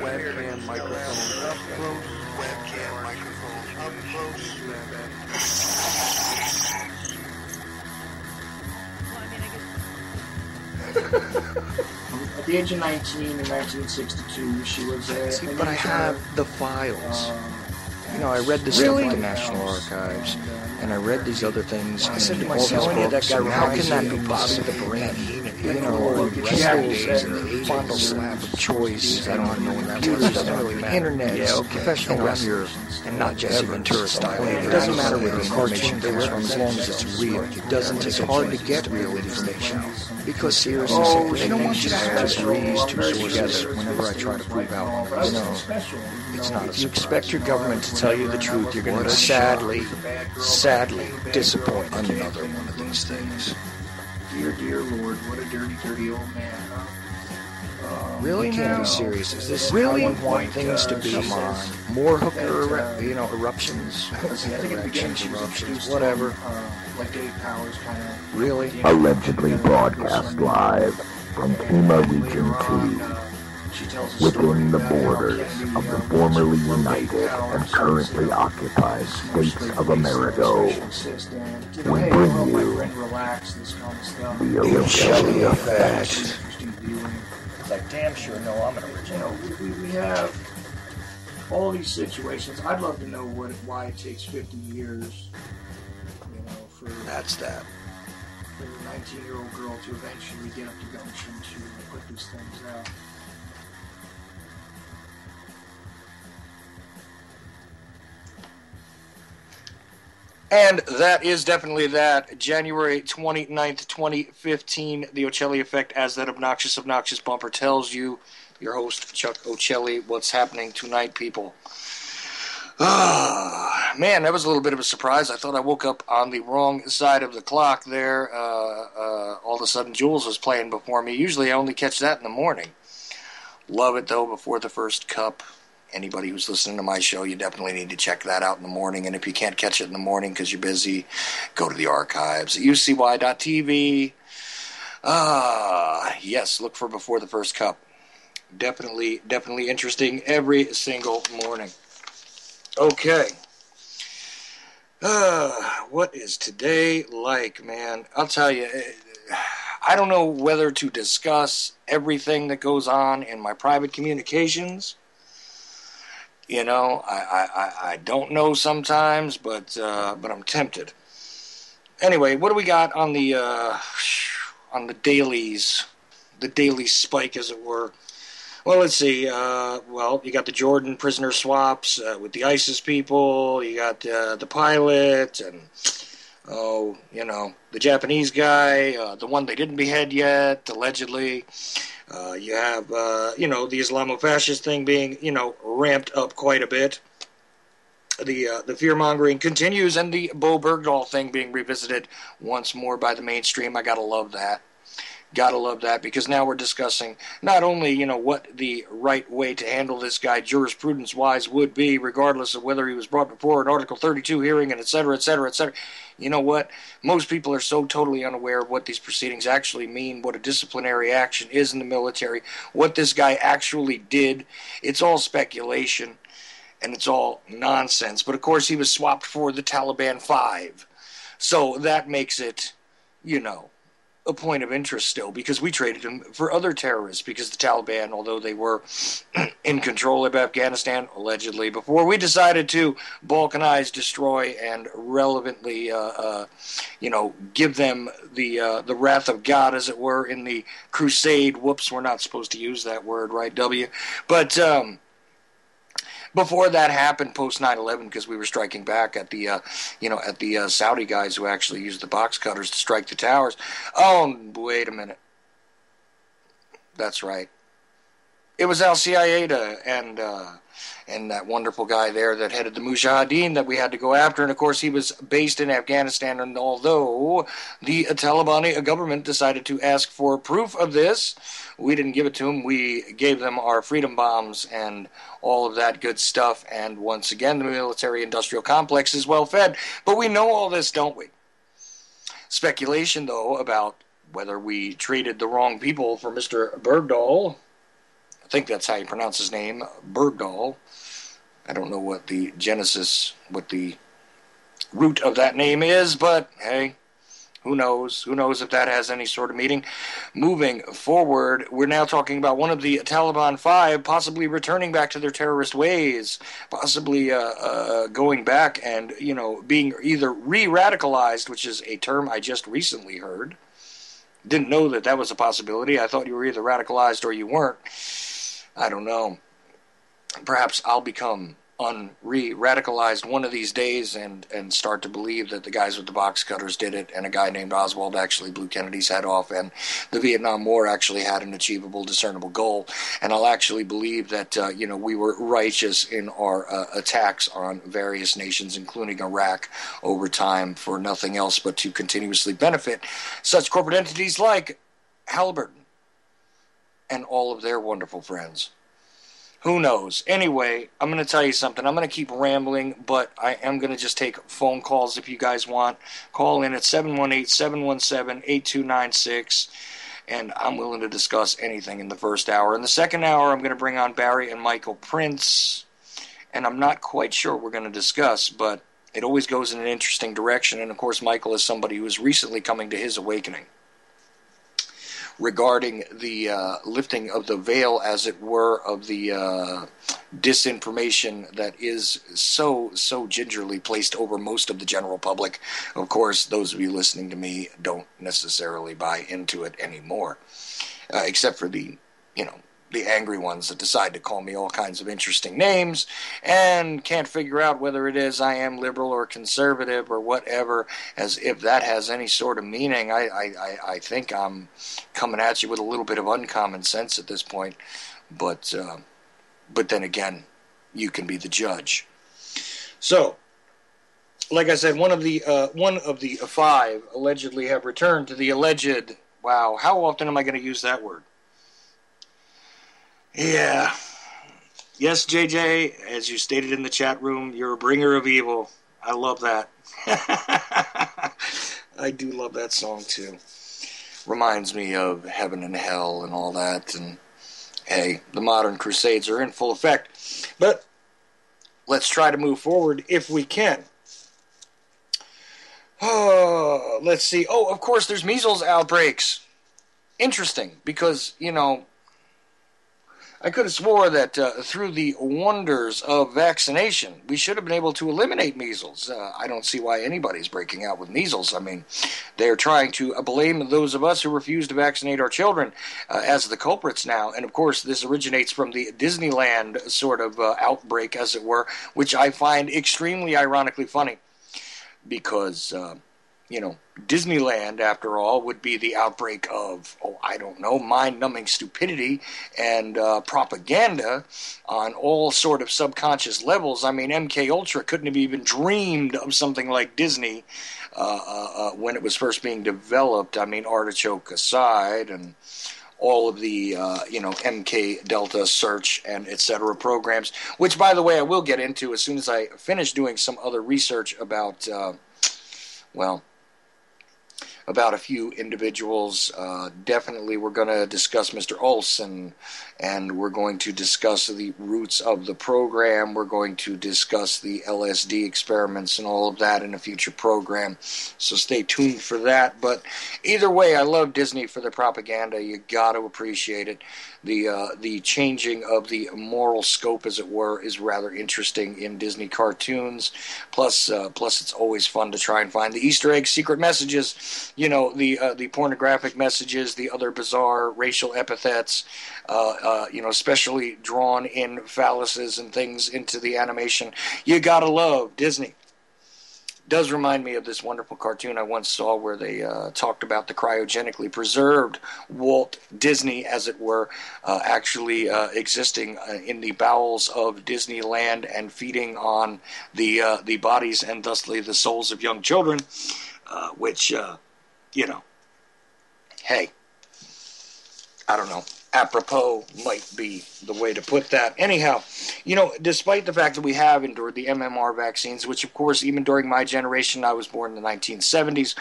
Webcam microphone up close. Webcam microphone up close. At the age of 19 in 1962, she was a... But I have the files. I read this stuff at the National Archives, and I read these other things. I said to myself, how can that be possible? The brain, days and the fondle slap of choice, computers, the internet, professional wrestlers, and not Jesse Ventura style. It doesn't matter whether the cartoon comes from as long as it's real. It's hard to get real information because seriously, they don't want you to just read two sources whenever I try to prove out. It's not. You expect your government to tell you the truth, you're going to sadly disappoint. Another one of these things. Dear Lord, what a dirty, dirty old man, huh? Really? Can't be serious. Is this really how you want things to be? Come on. More hooker, eruptions? Eruptions, whatever. Like Dave Powers kind of... Really? Allegedly broadcast live from Pima Region 2. Within the borders of the formerly united and currently occupied states of America, we bring you the Ochelli Effect. It's like, damn sure, no, I'm an original. We have all these situations. I'd love to know why it takes 50 years, for... That's that. For a 19-year-old girl to eventually get up to gumption to put these things out. And that is definitely that. January 29th, 2015, the Ochelli Effect, as that obnoxious bumper tells you. Your host, Chuck Ochelli. What's happening tonight, people? Man, that was a little bit of a surprise. I thought I woke up on the wrong side of the clock there. All of a sudden, Jules was playing before me. Usually I only catch that in the morning. Love it, though, before the first cup. Anybody who's listening to my show, you definitely need to check that out in the morning. And if you can't catch it in the morning because you're busy, go to the archives at ucy.tv. Yes, look for Before the First Cup. Definitely interesting every single morning. Okay. What is today like, man? I'll tell you, I don't know whether to discuss everything that goes on in my private communications. I don't know sometimes, but I'm tempted. Anyway, what do we got on the dailies, the daily spike, as it were? Well, let's see. You got the Jordan prisoner swaps with the ISIS people. You got the pilot, and the Japanese guy, the one they didn't behead yet, allegedly. You have, the Islamofascist thing being, ramped up quite a bit. The fear-mongering continues, and the Bo Bergdahl thing being revisited once more by the mainstream. I gotta love that. Gotta love that, because now we're discussing not only, what the right way to handle this guy jurisprudence-wise would be, regardless of whether he was brought before an Article 32 hearing, and et cetera, et cetera, et cetera. You know what? Most people are so totally unaware of what these proceedings actually mean, what a disciplinary action is in the military, what this guy actually did. It's all speculation, and it's all nonsense. But, of course, he was swapped for the Taliban 5. So that makes it, a point of interest still, because we traded him for other terrorists, because the Taliban, although they were in control of Afghanistan, allegedly, before we decided to balkanize, destroy, and relevantly, give them the wrath of God, as it were, in the crusade. Whoops, we're not supposed to use that word, right, W? But, before that happened, post 9/11, because we were striking back at the, Saudi guys who actually used the box cutters to strike the towers. Oh, wait a minute. That's right. It was al-Qaeda and that wonderful guy there that headed the Mujahideen that we had to go after. And, of course, he was based in Afghanistan. And although the Taliban government decided to ask for proof of this, we didn't give it to them. We gave them our freedom bombs and all of that good stuff. And once again, the military-industrial complex is well fed. But we know all this, don't we? Speculation, though, about whether we treated the wrong people for Mr. Bergdahl. I think that's how you pronounce his name, Bergdahl. I don't know what the root of that name is, but hey, who knows? Who knows if that has any sort of meaning? Moving forward, we're now talking about one of the Taliban 5 possibly returning back to their terrorist ways, possibly going back and, being either re-radicalized, which is a term I just recently heard. Didn't know that was a possibility. I thought you were either radicalized or you weren't. I don't know. Perhaps I'll become radicalized one of these days and start to believe that the guys with the box cutters did it, and a guy named Oswald actually blew Kennedy's head off, and the Vietnam War actually had an achievable, discernible goal. And I'll actually believe that we were righteous in our attacks on various nations, including Iraq, over time for nothing else but to continuously benefit such corporate entities like Halliburton and all of their wonderful friends. Who knows? Anyway, I'm going to tell you something. I'm going to keep rambling, but I am going to just take phone calls if you guys want. Call in at 718-717-8296, and I'm willing to discuss anything in the first hour. In the second hour, I'm going to bring on Barry and Michael Prince, and I'm not quite sure what we're going to discuss, but it always goes in an interesting direction, and of course, Michael is somebody who is recently coming to his awakening regarding the lifting of the veil, as it were, of the disinformation that is so gingerly placed over most of the general public. Of course, those of you listening to me don't necessarily buy into it anymore, except for the angry ones that decide to call me all kinds of interesting names and can't figure out whether it is I am liberal or conservative or whatever, as if that has any sort of meaning. I think I'm coming at you with a little bit of uncommon sense at this point, but then again, you can be the judge. So, like I said, one of the 5 allegedly have returned to the alleged. Wow, how often am I going to use that word? Yeah. Yes, JJ, as you stated in the chat room, you're a bringer of evil. I love that. I do love that song, too. Reminds me of heaven and hell and all that. And, hey, the modern crusades are in full effect. But let's try to move forward if we can. Oh, let's see. Oh, of course, there's measles outbreaks. Interesting, because, I could have swore that through the wonders of vaccination, we should have been able to eliminate measles. I don't see why anybody's breaking out with measles. I mean, they're trying to blame those of us who refuse to vaccinate our children as the culprits now. And, of course, this originates from the Disneyland sort of outbreak, as it were, which I find extremely ironically funny because Disneyland, after all, would be the outbreak of, mind-numbing stupidity and propaganda on all sort of subconscious levels. I mean, MK Ultra couldn't have even dreamed of something like Disney when it was first being developed. I mean, Artichoke aside, and all of the, MK Delta search and etc. programs, which, by the way, I will get into as soon as I finish doing some other research about, about a few individuals. Definitely we're going to discuss Mr. Olson, and we're going to discuss the roots of the program. We're going to discuss the LSD experiments and all of that in a future program, so stay tuned for that. But either way, I love Disney for the propaganda. You got to appreciate it. The changing of the moral scope, as it were, is rather interesting in Disney cartoons. Plus it's always fun to try and find the Easter egg secret messages, the pornographic messages, the other bizarre racial epithets, especially drawn in phalluses and things into the animation. You gotta love Disney. Does remind me of this wonderful cartoon I once saw where they talked about the cryogenically preserved Walt Disney, as it were, actually existing in the bowels of Disneyland and feeding on the bodies and thusly the souls of young children, which, hey, I don't know. apropos might be the way to put that. Anyhow, despite the fact that we have endured the MMR vaccines, which of course even during my generation, I was born in the 1970s,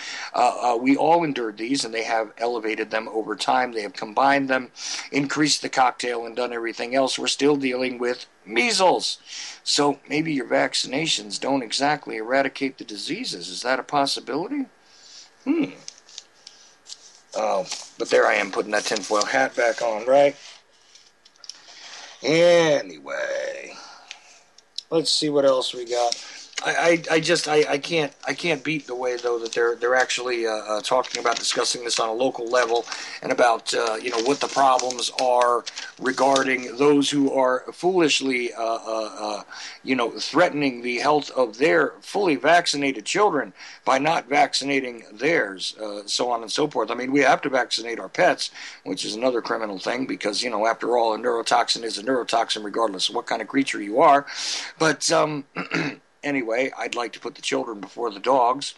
we all endured these, and they have elevated them over time. They have combined them, increased the cocktail, and done everything else. We're still dealing with measles. So maybe your vaccinations don't exactly eradicate the diseases. Is that a possibility? Oh, but there I am putting that tinfoil hat back on, right? Anyway, let's see what else we got. I can't beat the way though that they're actually talking about discussing this on a local level, and about what the problems are regarding those who are foolishly threatening the health of their fully vaccinated children by not vaccinating theirs, so on and so forth. I mean, we have to vaccinate our pets, which is another criminal thing, because after all, a neurotoxin is a neurotoxin regardless of what kind of creature you are. But anyway, I'd like to put the children before the dogs.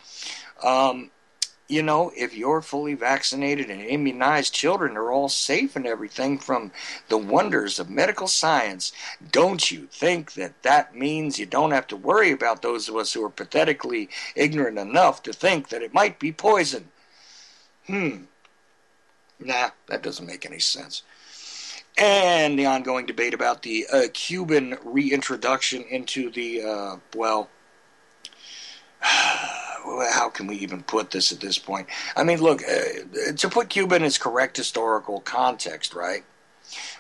If you're fully vaccinated and immunized, children are all safe and everything from the wonders of medical science. Don't you think that means you don't have to worry about those of us who are pathetically ignorant enough to think that it might be poison? Nah, that doesn't make any sense. And the ongoing debate about the Cuban reintroduction into the, how can we even put this at this point? I mean, look, to put Cuba in its correct historical context, right?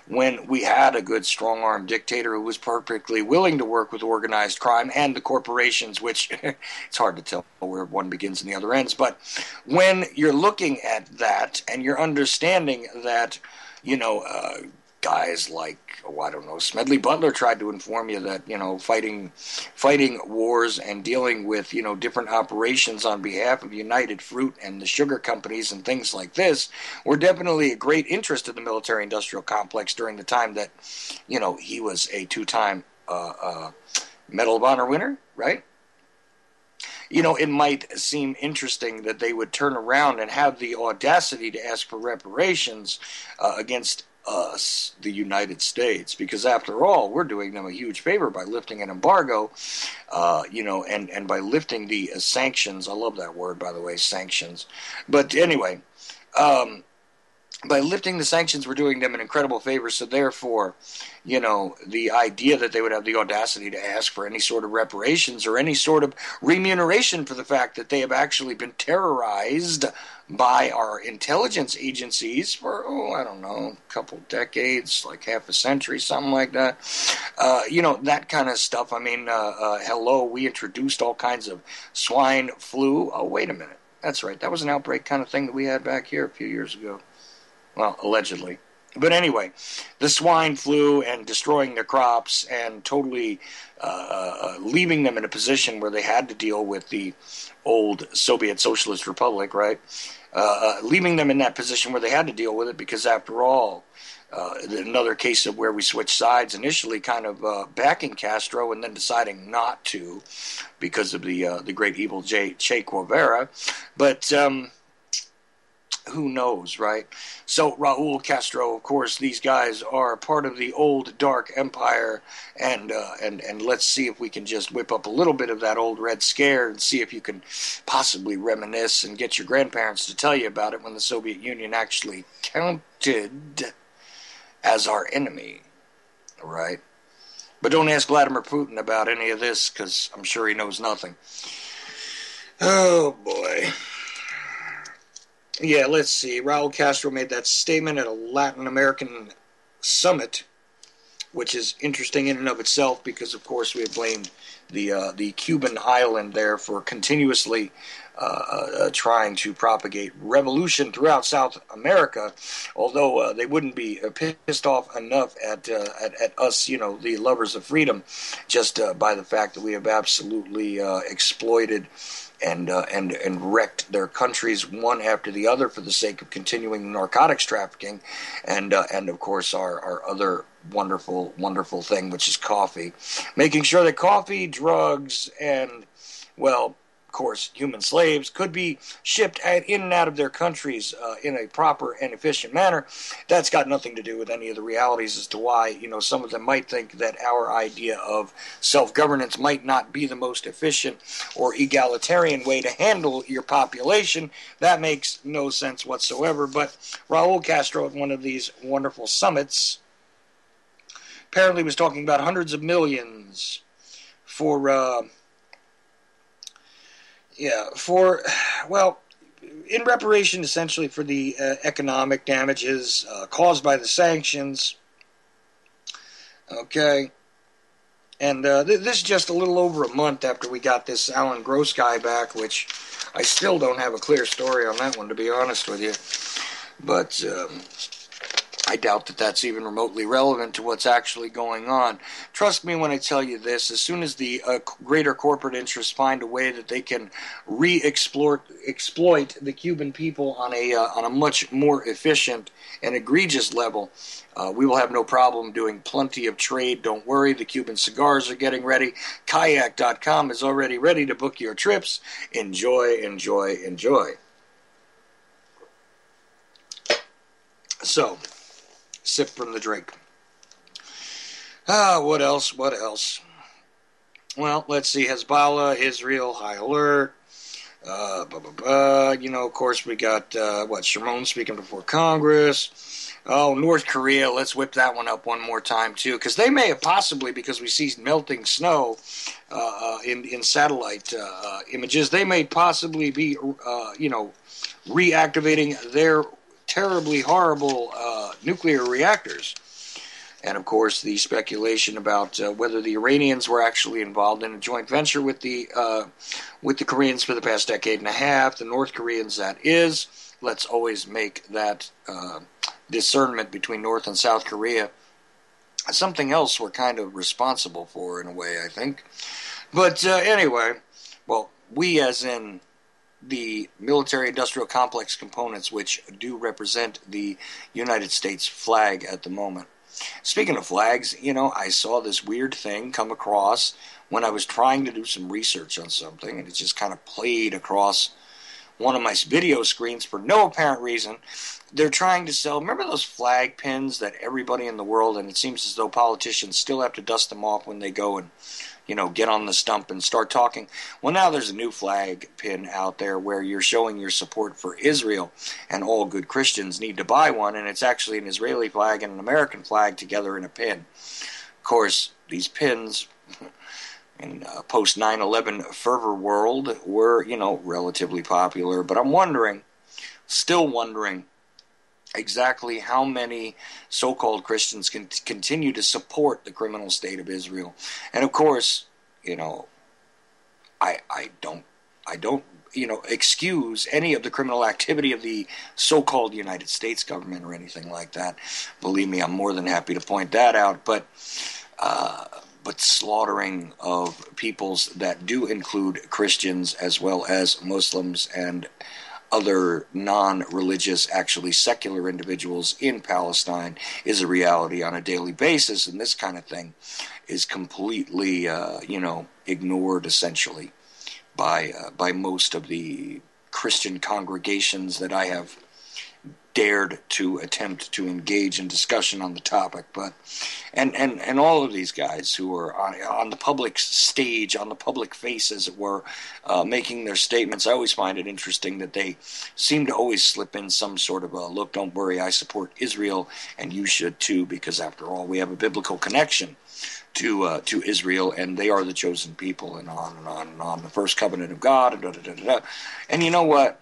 When we had a good strong-arm dictator who was perfectly willing to work with organized crime and the corporations, which it's hard to tell where one begins and the other ends. But when you're looking at that and you're understanding that, guys like, Smedley Butler tried to inform you that, fighting wars and dealing with, different operations on behalf of United Fruit and the sugar companies and things like this were definitely a great interest of the military-industrial complex during the time that, he was a two-time Medal of Honor winner, right? It might seem interesting that they would turn around and have the audacity to ask for reparations against us, the United States, because after all, we're doing them a huge favor by lifting an embargo, and by lifting the sanctions. I love that word, by the way, sanctions. But anyway, by lifting the sanctions, we're doing them an incredible favor. So therefore, the idea that they would have the audacity to ask for any sort of reparations or any sort of remuneration for the fact that they have actually been terrorized by our intelligence agencies for, a couple decades, like half a century, something like that. That kind of stuff. I mean, hello, we introduced all kinds of swine flu. Oh, wait a minute. That's right. That was an outbreak kind of thing that we had back here a few years ago. Well, allegedly. But anyway, the swine flu and destroying their crops and totally leaving them in a position where they had to deal with the old Soviet Socialist Republic, right? Leaving them in that position where they had to deal with it because, after all, another case of where we switched sides, initially kind of backing Castro and then deciding not to because of the great evil Che Guevara. But who knows, right? So Raul Castro, of course, these guys are part of the old dark empire, and let's see if we can just whip up a little bit of that old Red Scare and see if you can possibly reminisce and get your grandparents to tell you about it when the Soviet Union actually counted as our enemy, right? But don't ask Vladimir Putin about any of this, because I'm sure he knows nothing. Oh, boy. Yeah, let's see. Raul Castro made that statement at a Latin American summit, which is interesting in and of itself because, of course, we have blamed the Cuban island there for continuously trying to propagate revolution throughout South America, although they wouldn't be pissed off enough at us, the lovers of freedom, just by the fact that we have absolutely exploited and wrecked their countries one after the other for the sake of continuing narcotics trafficking, and of course our other wonderful thing, which is coffee, making sure that coffee, drugs, and course, human slaves could be shipped in and out of their countries in a proper and efficient manner. That's got nothing to do with any of the realities as to why, some of them might think that our idea of self-governance might not be the most efficient or egalitarian way to handle your population. That makes no sense whatsoever. But Raul Castro at one of these wonderful summits apparently was talking about hundreds of millions for in reparation essentially for the economic damages caused by the sanctions. Okay. And this is just a little over a month after we got this Alan Gross guy back, which I still don't have a clear story on that one, to be honest with you. But I doubt that that's even remotely relevant to what's actually going on. Trust me when I tell you this, as soon as the greater corporate interests find a way that they can exploit the Cuban people on a much more efficient and egregious level, we will have no problem doing plenty of trade. Don't worry, the Cuban cigars are getting ready. Kayak.com is already ready to book your trips. Enjoy, enjoy, enjoy. So, sip from the drink. What else? Well, let's see. Hezbollah, Israel, high alert. Of course, we got, Shimon speaking before Congress. Oh, North Korea, let's whip that one up one more time, too. Because they may have possibly, because we see melting snow in satellite images, they may possibly be, reactivating their terribly horrible nuclear reactors. And, of course, the speculation about whether the Iranians were actually involved in a joint venture with the Koreans for the past decade and a half. The North Koreans, that is. Let's always make that discernment between North and South Korea something else we're kind of responsible for, in a way, I think. But anyway, well, we as in the military-industrial complex components which do represent the United States flag at the moment. Speaking of flags, I saw this weird thing come across when I was trying to do some research on something, and it just kind of played across one of my video screens for no apparent reason. They're trying to sell, remember those flag pins that everybody in the world, and it seems as though politicians still have to dust them off when they go and get on the stump and start talking. Well, now there's a new flag pin out there where you're showing your support for Israel, and all good Christians need to buy one, and it's actually an Israeli flag and an American flag together in a pin. Of course, these pins in post 9/11 fervor world were, relatively popular, but I'm still wondering, exactly how many so-called Christians can continue to support the criminal state of Israel. And of course, I don't excuse any of the criminal activity of the so-called United States government or anything like that. Believe me, I'm more than happy to point that out. But slaughtering of peoples that do include Christians as well as Muslims and other non-religious, actually secular individuals in Palestine is a reality on a daily basis, and this kind of thing is completely, ignored essentially by most of the Christian congregations that I have dared to attempt to engage in discussion on the topic. But and all of these guys who are on the public stage, on the public face, as it were, making their statements, I always find it interesting that they seem to always slip in some sort of a, look, don't worry, I support Israel, and you should too, because after all, we have a biblical connection to Israel, and they are the chosen people, and on and on and on, the first covenant of God, and da-da-da-da-da. And you know what?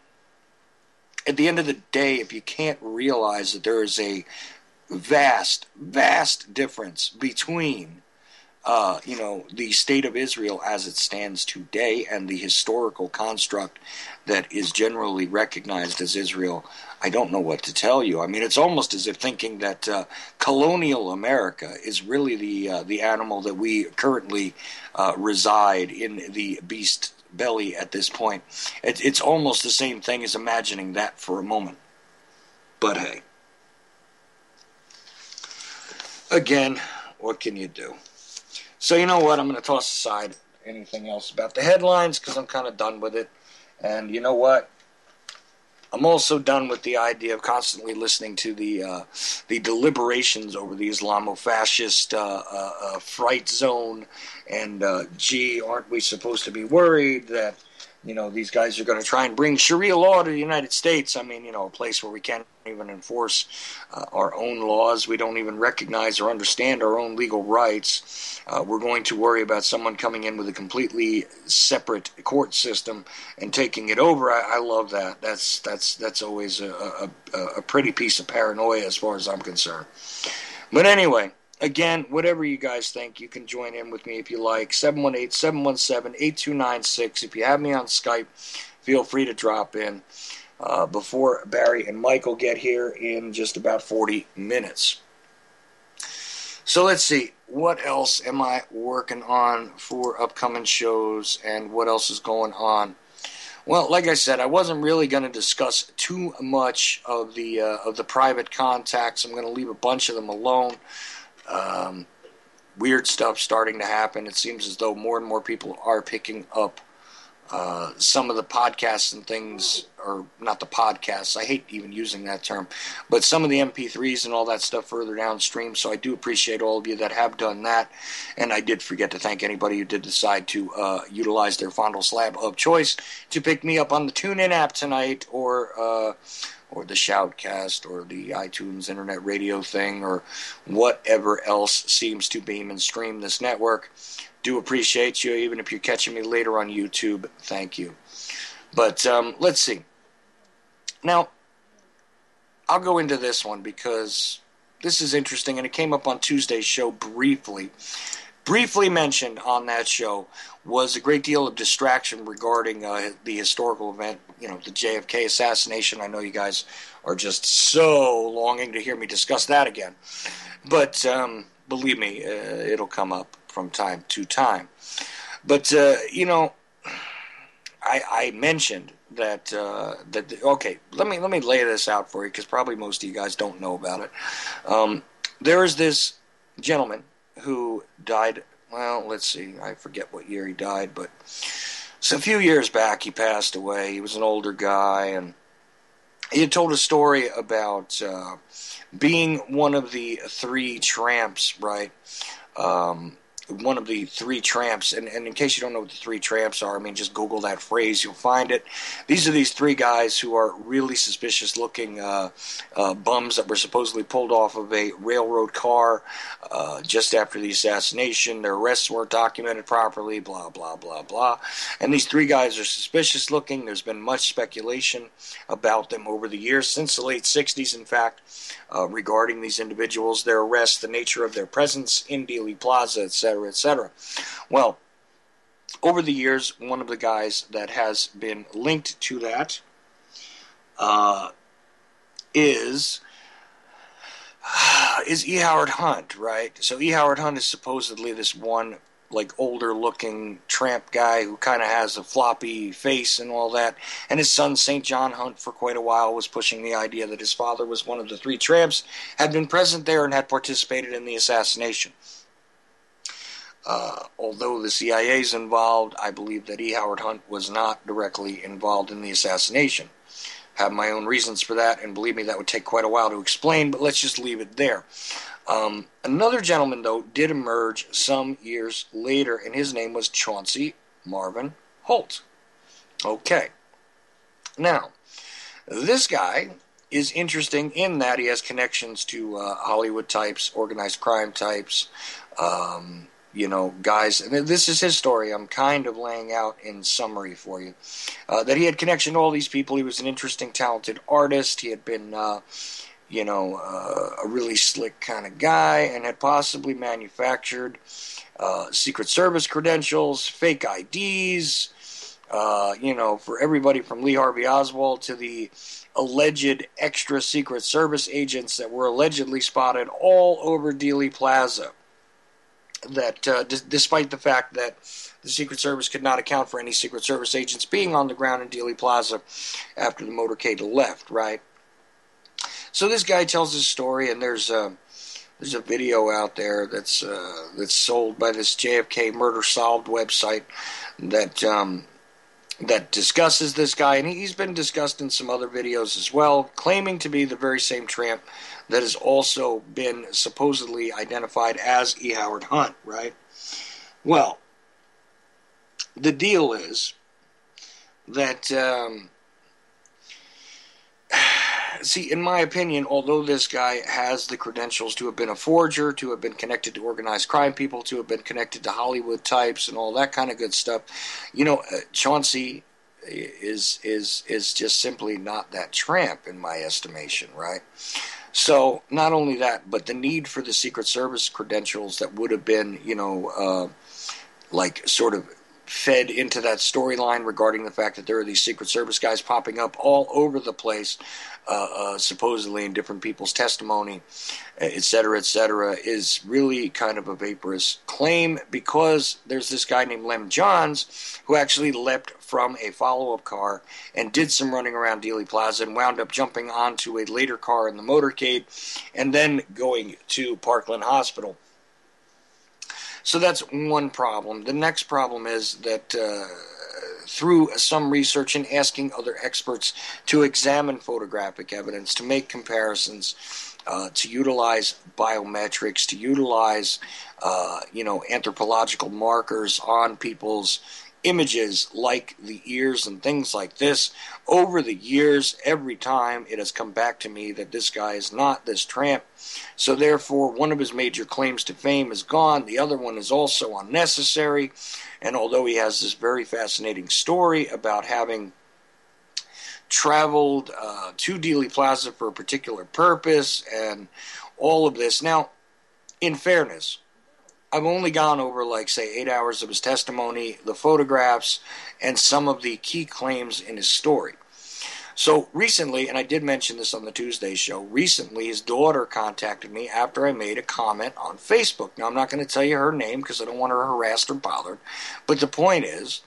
At the end of the day, if you can't realize that there is a vast, vast difference between, the state of Israel as it stands today and the historical construct that is generally recognized as Israel, I don't know what to tell you. I mean, it's almost as if thinking that colonial America is really the animal that we currently reside in the beast belly at this point. It's almost the same thing as imagining that for a moment. But hey, again, what can you do? So you know what? I'm going to toss aside anything else about the headlines because I'm kind of done with it. And you know what? I'm also done with the idea of constantly listening to the deliberations over the Islamo-fascist fright zone. And, gee, aren't we supposed to be worried that, these guys are going to try and bring Sharia law to the United States? I mean, a place where we can't even enforce our own laws. We don't even recognize or understand our own legal rights. We're going to worry about someone coming in with a completely separate court system and taking it over. I love that. That's always a pretty piece of paranoia as far as I'm concerned. But anyway, again, whatever you guys think, you can join in with me if you like. 718-717-8296. If you have me on Skype, feel free to drop in before Barry and Michael get here in just about 40 minutes. So let's see, what else am I working on for upcoming shows and what else is going on? Well, like I said, I wasn't really going to discuss too much of the private contacts. I'm going to leave a bunch of them alone. Weird stuff starting to happen. It seems as though more and more people are picking up some of the podcasts and things, or not the podcasts, I hate even using that term, but some of the MP3s and all that stuff further downstream. So I do appreciate all of you that have done that. And I did forget to thank anybody who did decide to utilize their fondle slab of choice to pick me up on the TuneIn app tonight, or the Shoutcast, or the iTunes internet radio thing, or whatever else seems to beam and stream this network. Do appreciate you, even if you're catching me later on YouTube. Thank you. But let's see. Now, I'll go into this one because this is interesting, and it came up on Tuesday's show briefly. Briefly mentioned on that show was a great deal of distraction regarding the historical event, the JFK assassination. I know you guys are just so longing to hear me discuss that again. But believe me, it'll come up from time to time. But, I mentioned that, okay, let me lay this out for you, because probably most of you guys don't know about it. There is this gentleman who died, well, let's see, I forget what year he died, but so a few years back he passed away. He was an older guy, and he had told a story about being one of the three tramps, right? One of the three tramps, and in case you don't know what the three tramps are, I mean, just Google that phrase, you'll find it. These are these three guys who are really suspicious-looking bums that were supposedly pulled off of a railroad car just after the assassination. Their arrests weren't documented properly, blah, blah, blah, blah. And these three guys are suspicious-looking. There's been much speculation about them over the years, since the late 60s, in fact, regarding these individuals, their arrests, the nature of their presence in Dealey Plaza, etc., etc. Well, over the years, one of the guys that has been linked to that is E. Howard Hunt, right? So E. Howard Hunt is supposedly this one, older-looking tramp guy who kind of has a floppy face and all that. And his son, St. John Hunt, for quite a while was pushing the idea that his father was one of the three tramps, had been present there and had participated in the assassination. Although the CIA is involved, I believe that E. Howard Hunt was not directly involved in the assassination. Have my own reasons for that, and believe me, that would take quite a while to explain, but let's just leave it there. Another gentleman, though, did emerge some years later, and his name was Chauncey Marvin Holt. Okay. Now, this guy is interesting in that he has connections to Hollywood types, organized crime types, guys. And this is his story. I'm kind of laying out in summary for you. That he had connection to all these people. He was an interesting, talented artist. He had been, a really slick kind of guy, and had possibly manufactured Secret Service credentials, fake IDs, for everybody from Lee Harvey Oswald to the alleged extra Secret Service agents that were allegedly spotted all over Dealey Plaza. That despite the fact that the Secret Service could not account for any Secret Service agents being on the ground in Dealey Plaza after the motorcade left, right? So this guy tells his story, and there's There's a video out there that's sold by this JFK Murder Solved website that discusses this guy, and he's been discussed in some other videos as well, claiming to be the very same tramp that has also been supposedly identified as E. Howard Hunt, right? Well, the deal is that, see, in my opinion, although this guy has the credentials to have been a forger, to have been connected to organized crime people, to have been connected to Hollywood types and all that kind of good stuff, Chauncey is just simply not that tramp in my estimation, right? So not only that, but the need for the Secret Service credentials that would have been, sort of fed into that storyline regarding the fact that there are these Secret Service guys popping up all over the place, supposedly in different people's testimony, et cetera, is really kind of a vaporous claim, because there's this guy named Lem Johns who actually leapt from a follow-up car and did some running around Dealey Plaza and wound up jumping onto a later car in the motorcade and then going to Parkland Hospital. So that's one problem. The next problem is that through some research and asking other experts to examine photographic evidence, to make comparisons, to utilize biometrics, to utilize, anthropological markers on people's images like the ears and things like this, over the years, every time it has come back to me that this guy is not this tramp. So therefore, one of his major claims to fame is gone. The other one is also unnecessary. And although he has this very fascinating story about having traveled to Dealey Plaza for a particular purpose and all of this. Now, in fairness, I've only gone over, 8 hours of his testimony, the photographs, and some of the key claims in his story. So recently, and I did mention this on the Tuesday show, recently his daughter contacted me after I made a comment on Facebook. Now, I'm not going to tell you her name because I don't want her harassed or bothered, but the point is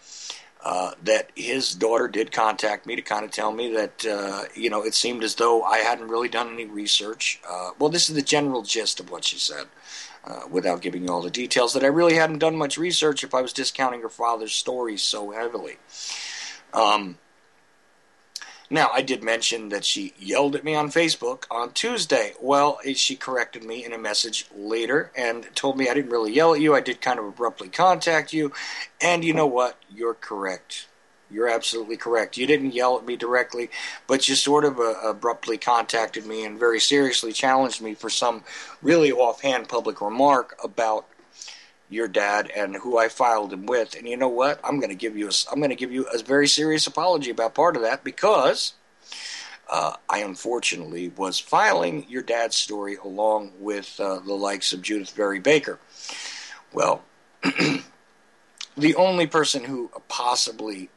that his daughter did contact me to kind of tell me that, it seemed as though I hadn't really done any research. Well, this is the general gist of what she said. Without giving you all the details, that I really hadn't done much research if I was discounting her father's story so heavily. Now, I did mention that she yelled at me on Facebook on Tuesday. Well, she corrected me in a message later and told me I didn't really yell at you. I did kind of abruptly contact you. And you know what? You're correct. You're absolutely correct. You didn't yell at me directly, but you sort of abruptly contacted me and very seriously challenged me for some really offhand public remark about your dad and who I filed him with. And you know what? I'm going to give you a very serious apology about part of that, because I unfortunately was filing your dad's story along with the likes of Judith Berry Baker. Well, the only person who possibly,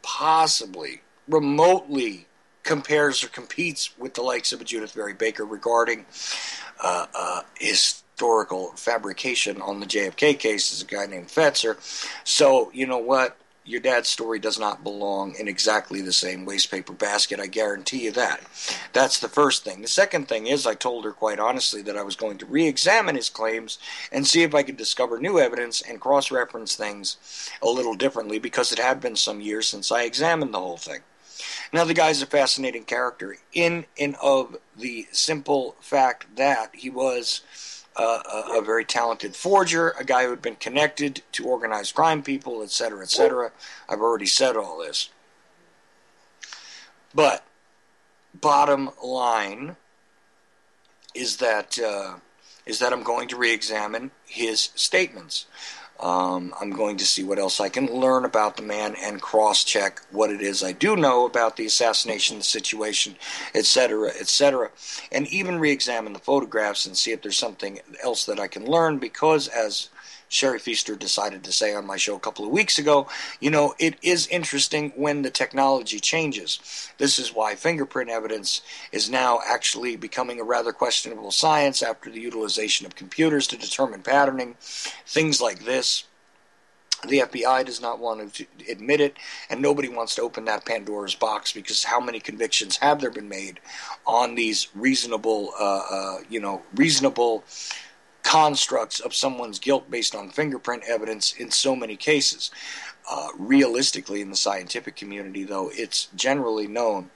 remotely compares or competes with the likes of Judith Berry Baker regarding historical fabrication on the JFK case is a guy named Fetzer. So, you know what? Your dad's story does not belong in exactly the same wastepaper basket, I guarantee you that. That's the first thing. The second thing is, I told her quite honestly that I was going to re-examine his claims and see if I could discover new evidence and cross-reference things a little differently, because it had been some years since I examined the whole thing. Now, the guy's a fascinating character in and of the simple fact that he was a very talented forger, a guy who had been connected to organized crime people, etc., etc. I've already said all this. But bottom line is that I'm going to re-examine his statements. I'm going to see what else I can learn about the man and cross-check what it is I do know about the assassination situation, etc., etc., and even re-examine the photographs and see if there's something else that I can learn, because, as Sherry Feaster decided to say on my show a couple of weeks ago, it is interesting when the technology changes. This is why fingerprint evidence is now actually becoming a rather questionable science after the utilization of computers to determine patterning, things like this. The FBI does not want to admit it, and nobody wants to open that Pandora's box, because how many convictions have there been made on these reasonable constructs of someone's guilt based on fingerprint evidence in so many cases. Realistically, in the scientific community, though, it's generally known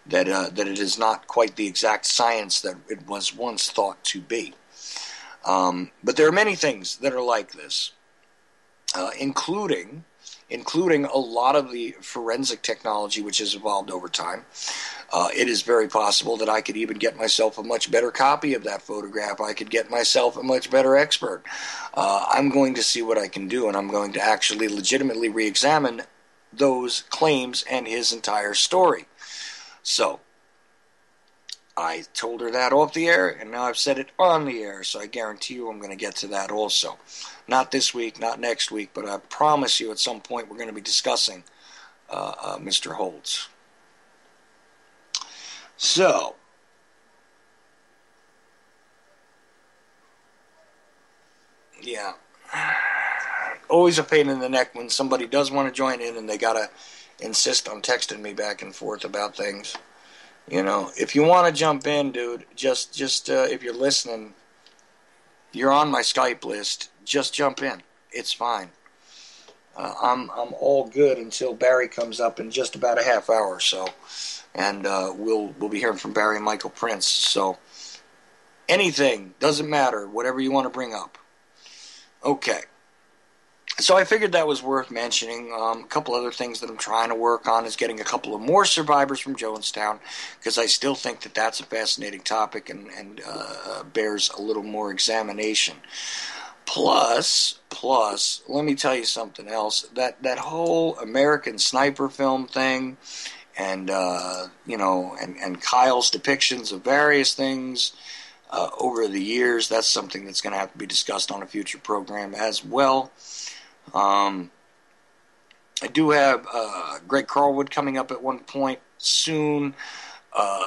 that it is not quite the exact science that it was once thought to be. But there are many things that are like this, including a lot of the forensic technology which has evolved over time. It is very possible that I could even get myself a much better copy of that photograph. I could get myself a much better expert. I'm going to see what I can do, and I'm going to actually legitimately re-examine those claims and his entire story. So, I told her that off the air, and now I've said it on the air, so I guarantee you I'm going to get to that also. Not this week, not next week, but I promise you at some point we're going to be discussing Mr. Holtz. So, yeah. Always a pain in the neck when somebody does want to join in and they got to insist on texting me back and forth about things. You know, if you want to jump in, dude, just if you're listening, you're on my Skype list, just jump in. It's fine. I'm all good until Barry comes up in just about a half hour or so. And we'll be hearing from Barry and Michael Prince. So anything, doesn't matter, whatever you want to bring up. Okay. So I figured that was worth mentioning. A couple other things that I'm trying to work on is getting a couple of more survivors from Jonestown, because I still think that that's a fascinating topic and bears a little more examination. Plus, let me tell you something else. That whole American Sniper film thing, and and Kyle's depictions of various things over the years, that's something that's going to have to be discussed on a future program as well. I do have Greg Carlwood coming up at one point soon.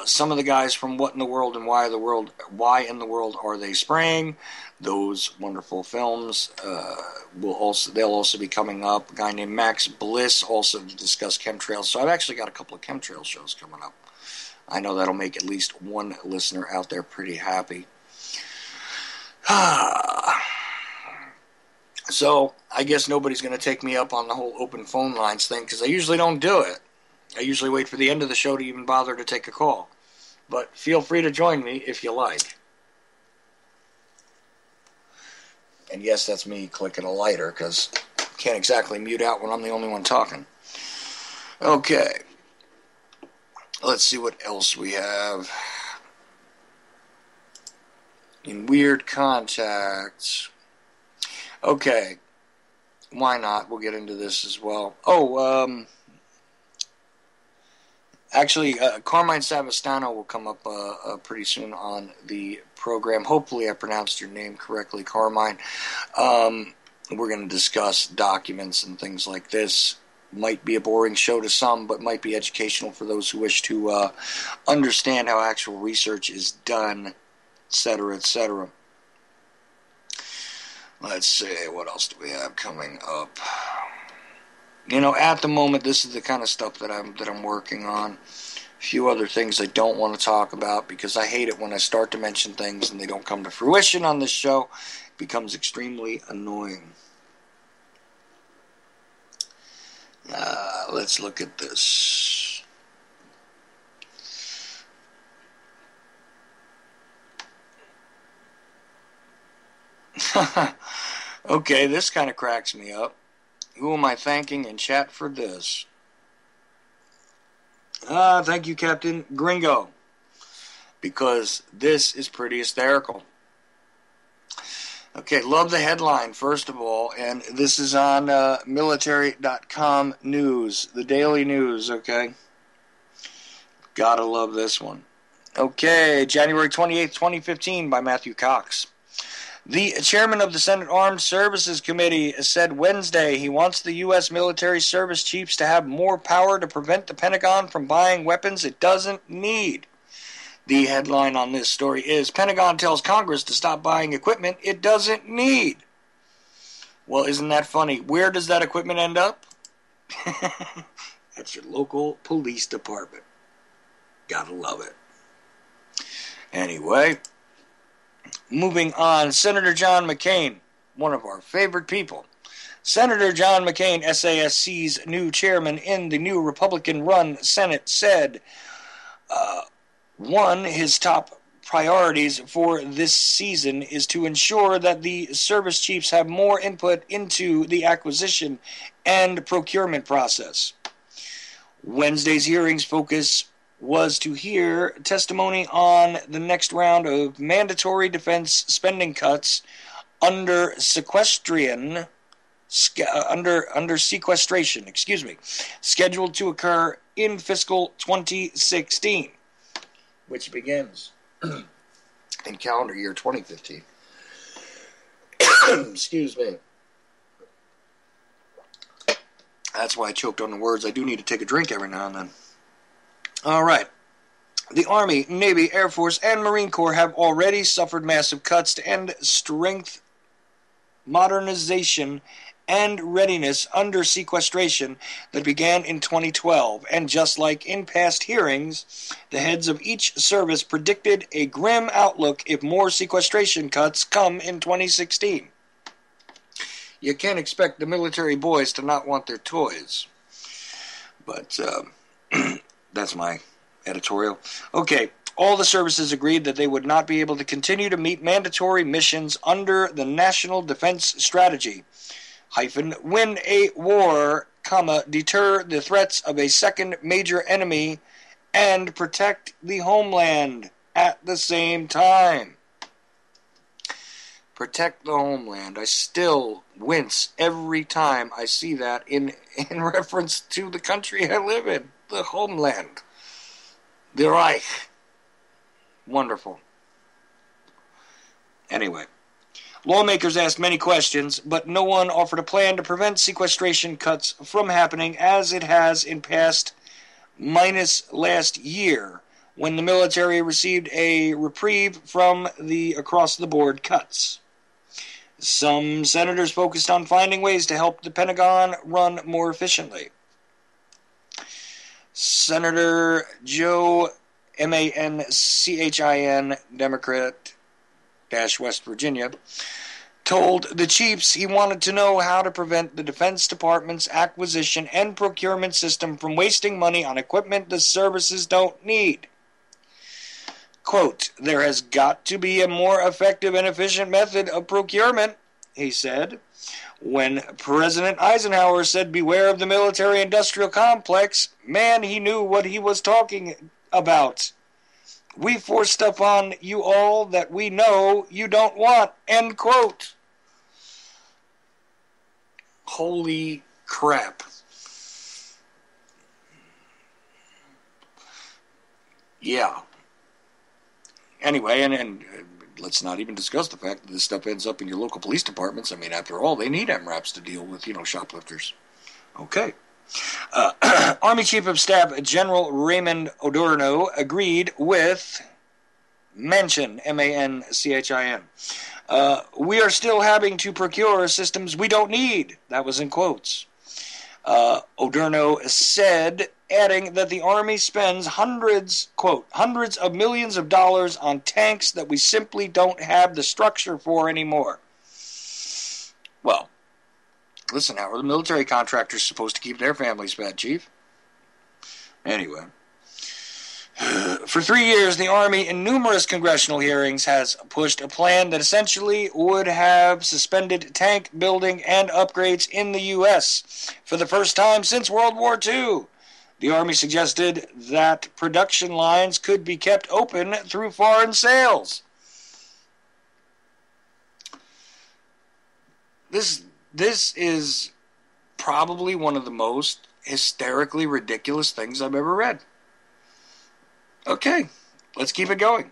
Some of the guys from What in the World and Why in the World Are They Spraying? Those wonderful films they'll also be coming up. A guy named Max Bliss also to discuss chemtrails. So I've actually got a couple of chemtrail shows coming up. I know that'll make at least one listener out there pretty happy. So I guess nobody's going to take me up on the whole open phone lines thing, because I usually don't do it. I usually wait for the end of the show to even bother to take a call. But feel free to join me if you like. And yes, that's me clicking a lighter, because I can't exactly mute out when I'm the only one talking. Okay. Let's see what else we have. In weird contacts. Okay. Why not? We'll get into this as well. Actually, Carmine Savastano will come up pretty soon on the program. Hopefully I pronounced your name correctly, Carmine. We're going to discuss documents and things like this. Might be a boring show to some, but might be educational for those who wish to understand how actual research is done, etc., etc. Let's see, what else do we have coming up? You know, at the moment, this is the kind of stuff that I'm working on. A few other things I don't want to talk about, because I hate it when I start to mention things and they don't come to fruition on this show. It becomes extremely annoying. Let's look at this. Okay, this kind of cracks me up. Who am I thanking in chat for this? Thank you, Captain Gringo. Because this is pretty hysterical. Okay, love the headline, first of all. And this is on military.com news. The daily news, okay? Gotta love this one. Okay, January 28th, 2015 by Matthew Cox. The chairman of the Senate Armed Services Committee said Wednesday he wants the U.S. military service chiefs to have more power to prevent the Pentagon from buying weapons it doesn't need. The headline on this story is, Pentagon tells Congress to stop buying equipment it doesn't need. Well, isn't that funny? Where does that equipment end up? That's your local police department. Gotta love it. Anyway, moving on, Senator John McCain, one of our favorite people. Senator John McCain, SASC's new chairman in the new Republican-run Senate, said, one, his top priorities for this season is to ensure that the service chiefs have more input into the acquisition and procurement process. Wednesday's hearings focus was to hear testimony on the next round of mandatory defense spending cuts under sequestration, scheduled to occur in fiscal 2016, which begins in calendar year 2015. Excuse me. That's why I choked on the words. I do need to take a drink every now and then. All right. The Army, Navy, Air Force, and Marine Corps have already suffered massive cuts to end strength, modernization, and readiness under sequestration that began in 2012. And just like in past hearings, the heads of each service predicted a grim outlook if more sequestration cuts come in 2016. You can't expect the military boys to not want their toys. But that's my editorial. Okay, all the services agreed that they would not be able to continue to meet mandatory missions under the National Defense Strategy, win a war, deter the threats of a second major enemy, and protect the homeland at the same time. Protect the homeland. I still wince every time I see that in reference to the country I live in, the homeland. The Reich. Wonderful. Anyway, lawmakers asked many questions, but no one offered a plan to prevent sequestration cuts from happening as it has in past, minus last year, when the military received a reprieve from the across-the-board cuts. Some senators focused on finding ways to help the Pentagon run more efficiently. Senator Joe Manchin, Democrat, West Virginia, told the chiefs he wanted to know how to prevent the Defense Department's acquisition and procurement system from wasting money on equipment the services don't need. Quote, there has got to be a more effective and efficient method of procurement, he said. When President Eisenhower said beware of the military-industrial complex, man, he knew what he was talking about. We force stuff on you all that we know you don't want, end quote. Holy crap. Yeah. Anyway, and let's not even discuss the fact that this stuff ends up in your local police departments. I mean, after all, they need MRAPs to deal with, shoplifters. Okay. Army Chief of Staff General Raymond Odorno agreed with Manchin, Manchin. We are still having to procure systems we don't need. That was in quotes. Odorno said, adding that the Army spends hundreds of millions of dollars on tanks that we simply don't have the structure for anymore. Well, listen, how are the military contractors supposed to keep their families fed, Chief? Anyway. For 3 years, the Army, in numerous congressional hearings, has pushed a plan that essentially would have suspended tank building and upgrades in the U.S. for the first time since World War II. The Army suggested that production lines could be kept open through foreign sales. This is probably one of the most hysterically ridiculous things I've ever read. Okay, let's keep it going.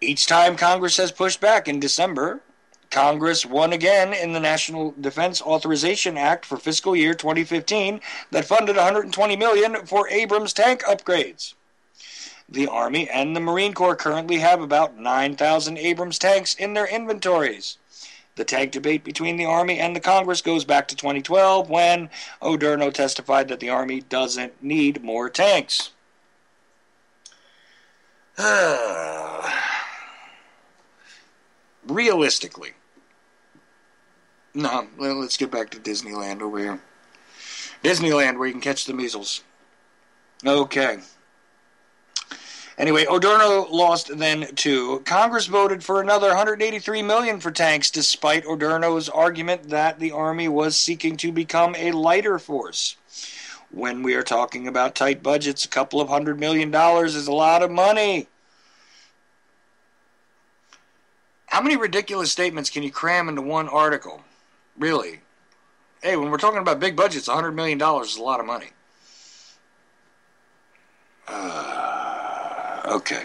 Each time Congress has pushed back in December, Congress won again in the National Defense Authorization Act for fiscal year 2015 that funded $120 million for Abrams tank upgrades. The Army and the Marine Corps currently have about 9,000 Abrams tanks in their inventories. The tank debate between the Army and the Congress goes back to 2012 when Odorno testified that the Army doesn't need more tanks. realistically. No, let's get back to Disneyland over here. Disneyland, where you can catch the measles. Okay. Anyway, Odorno lost then too. Congress voted for another $183 million for tanks, despite Odorno's argument that the Army was seeking to become a lighter force. When we are talking about tight budgets, a couple of $100 million is a lot of money. How many ridiculous statements can you cram into one article? Really? Hey, when we're talking about big budgets, $100 million is a lot of money. Okay.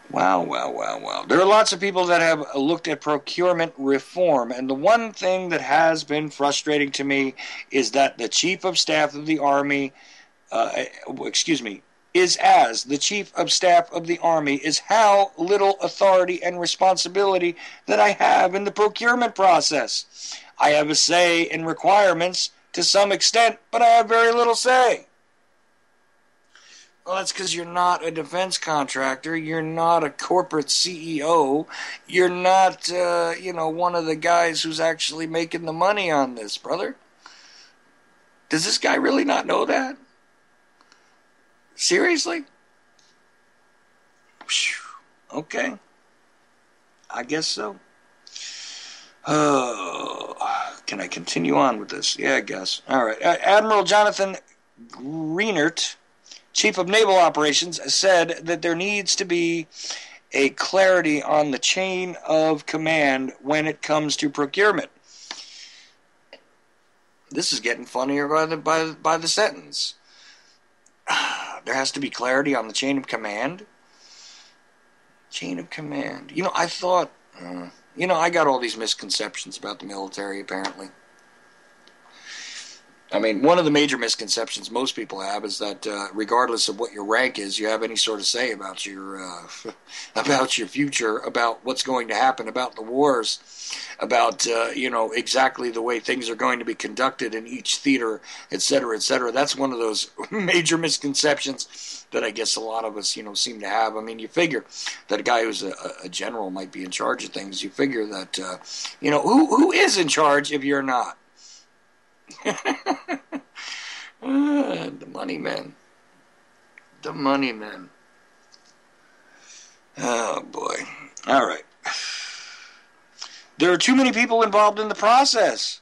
Wow. There are lots of people that have looked at procurement reform, and the one thing that has been frustrating to me is that the Chief of Staff of the Army, is the Chief of Staff of the Army, is how little authority and responsibility that I have in the procurement process. I have a say in requirements to some extent, but I have very little say. Well, that's because you're not a defense contractor. You're not a corporate CEO. You're not, one of the guys who's actually making the money on this, brother. Does this guy really not know that? Seriously? Okay. I guess so. Can I continue on with this? Yeah, I guess. All right. Admiral Jonathan Greenert, Chief of Naval Operations, said that there needs to be a clarity on the chain of command when it comes to procurement. This is getting funnier by the sentence. There has to be clarity on the chain of command. Chain of command. I thought, I got all these misconceptions about the military, apparently. I mean, one of the major misconceptions most people have is that regardless of what your rank is, you have any sort of say about your future, about what's going to happen, about the wars, about exactly the way things are going to be conducted in each theater, et cetera, et cetera. That's one of those major misconceptions that I guess a lot of us seem to have. I mean, you figure that a guy who's a general might be in charge of things. You figure that who is in charge if you're not? The money men. Oh boy. All right. There are too many people involved in the process.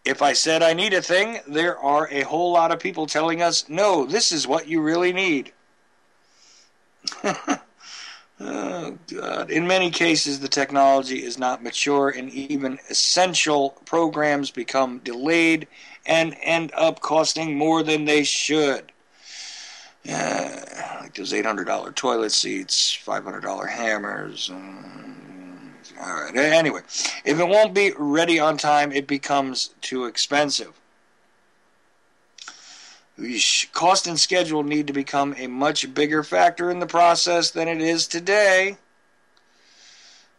If I said I need a thing, there are a whole lot of people telling us, no, this is what you really need. Oh, God. In many cases, the technology is not mature, and even essential programs become delayed and end up costing more than they should. Like those $800 toilet seats, $500 hammers. All right. Anyway, if it won't be ready on time, it becomes too expensive. Cost and schedule need to become a much bigger factor in the process than it is today.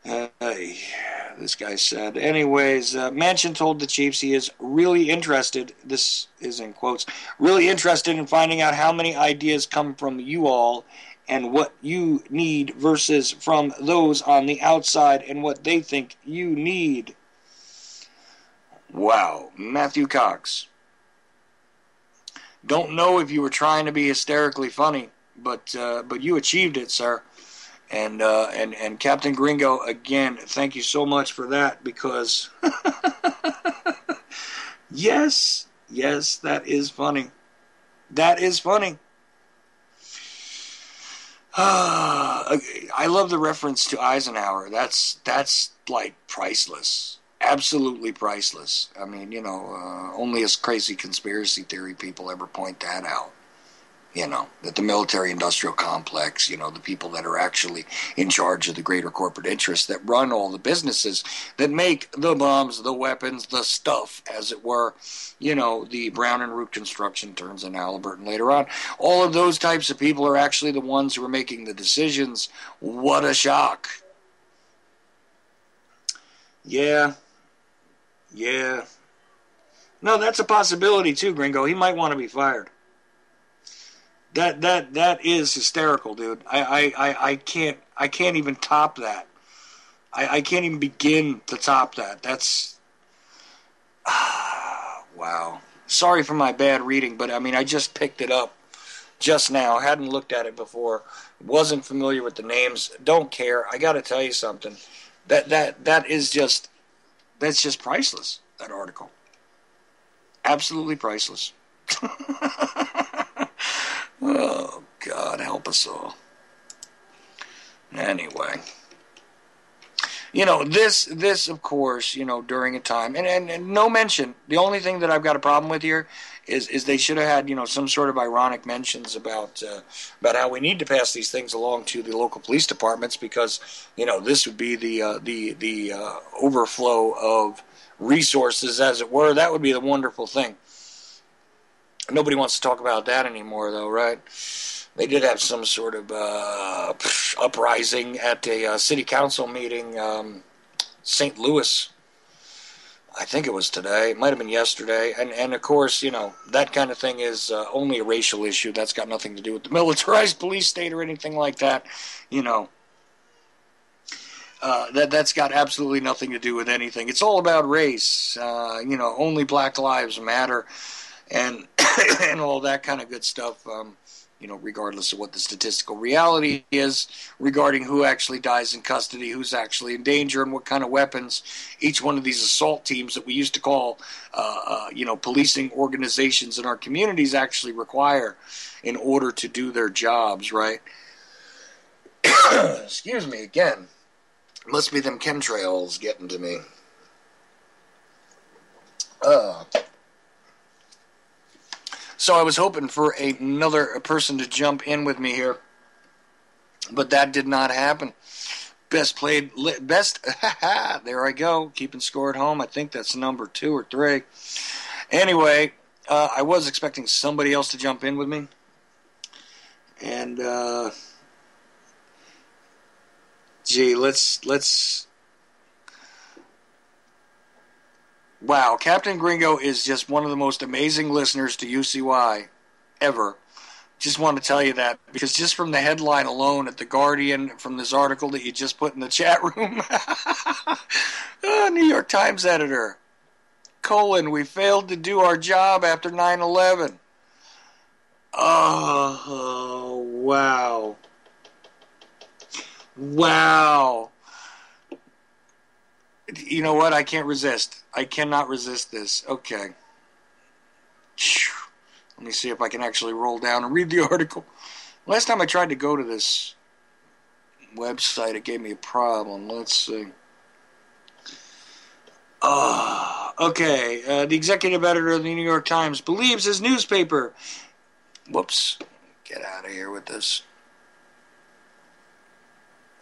This guy said. Anyways, Manchin told the chiefs he is really interested, this is in quotes, really interested in finding out how many ideas come from you all and what you need versus from those on the outside and what they think you need. Wow. Matthew Cox. Don't know if you were trying to be hysterically funny, but you achieved it, sir. And Captain Gringo, again, thank you so much for that, because yes, that is funny. That is funny. I love the reference to Eisenhower. That's like priceless. Absolutely priceless. I mean, only as crazy conspiracy theory people ever point that out. That the military-industrial complex, the people that are actually in charge of the greater corporate interests that run all the businesses that make the bombs, the weapons, the stuff, as it were, the Brown and Root construction turns in Halliburton later on. All of those types of people are actually the ones who are making the decisions. What a shock. Yeah. No, that's a possibility too, Gringo. He might want to be fired. That is hysterical, dude. I can't even top that. I can't even begin to top that. That's wow. Sorry for my bad reading, but I mean I just picked it up just now. Hadn't looked at it before. Wasn't familiar with the names. Don't care. I got to tell you something. That's just priceless. That article. Absolutely priceless. Oh, God, help us all. Anyway. This, of course, during a time, and no mention, the only thing that I've got a problem with here is they should have had, some sort of ironic mentions about how we need to pass these things along to the local police departments because, this would be the overflow of resources, as it were. That would be the wonderful thing. Nobody wants to talk about that anymore, though, right? They did have some sort of uprising at a city council meeting, St. Louis. I think it was today. It might have been yesterday. And of course, that kind of thing is only a racial issue. That's got nothing to do with the militarized police state or anything like that. That's got absolutely nothing to do with anything. It's all about race. Only Black Lives Matter. And and all that kind of good stuff, regardless of what the statistical reality is regarding who actually dies in custody, who's actually in danger, and what kind of weapons each one of these assault teams that we used to call, policing organizations in our communities actually require in order to do their jobs, right? Excuse me, again. Must be them chemtrails getting to me. So I was hoping for another person to jump in with me here, but that did not happen. There I go, keeping score at home. I think that's number 2 or 3. Anyway, I was expecting somebody else to jump in with me, and let's. Wow, Captain Gringo is just one of the most amazing listeners to UCY ever. Just want to tell you that, because just from the headline alone at The Guardian, from this article that you just put in the chat room, New York Times editor, : we failed to do our job after 9/11. Oh, wow. Wow. You know what? I can't resist. I cannot resist this. Okay. Let me see if I can actually roll down and read the article. Last time I tried to go to this website, it gave me a problem. Let's see. Okay. The executive editor of the New York Times believes his newspaper. Whoops. Get out of here with this.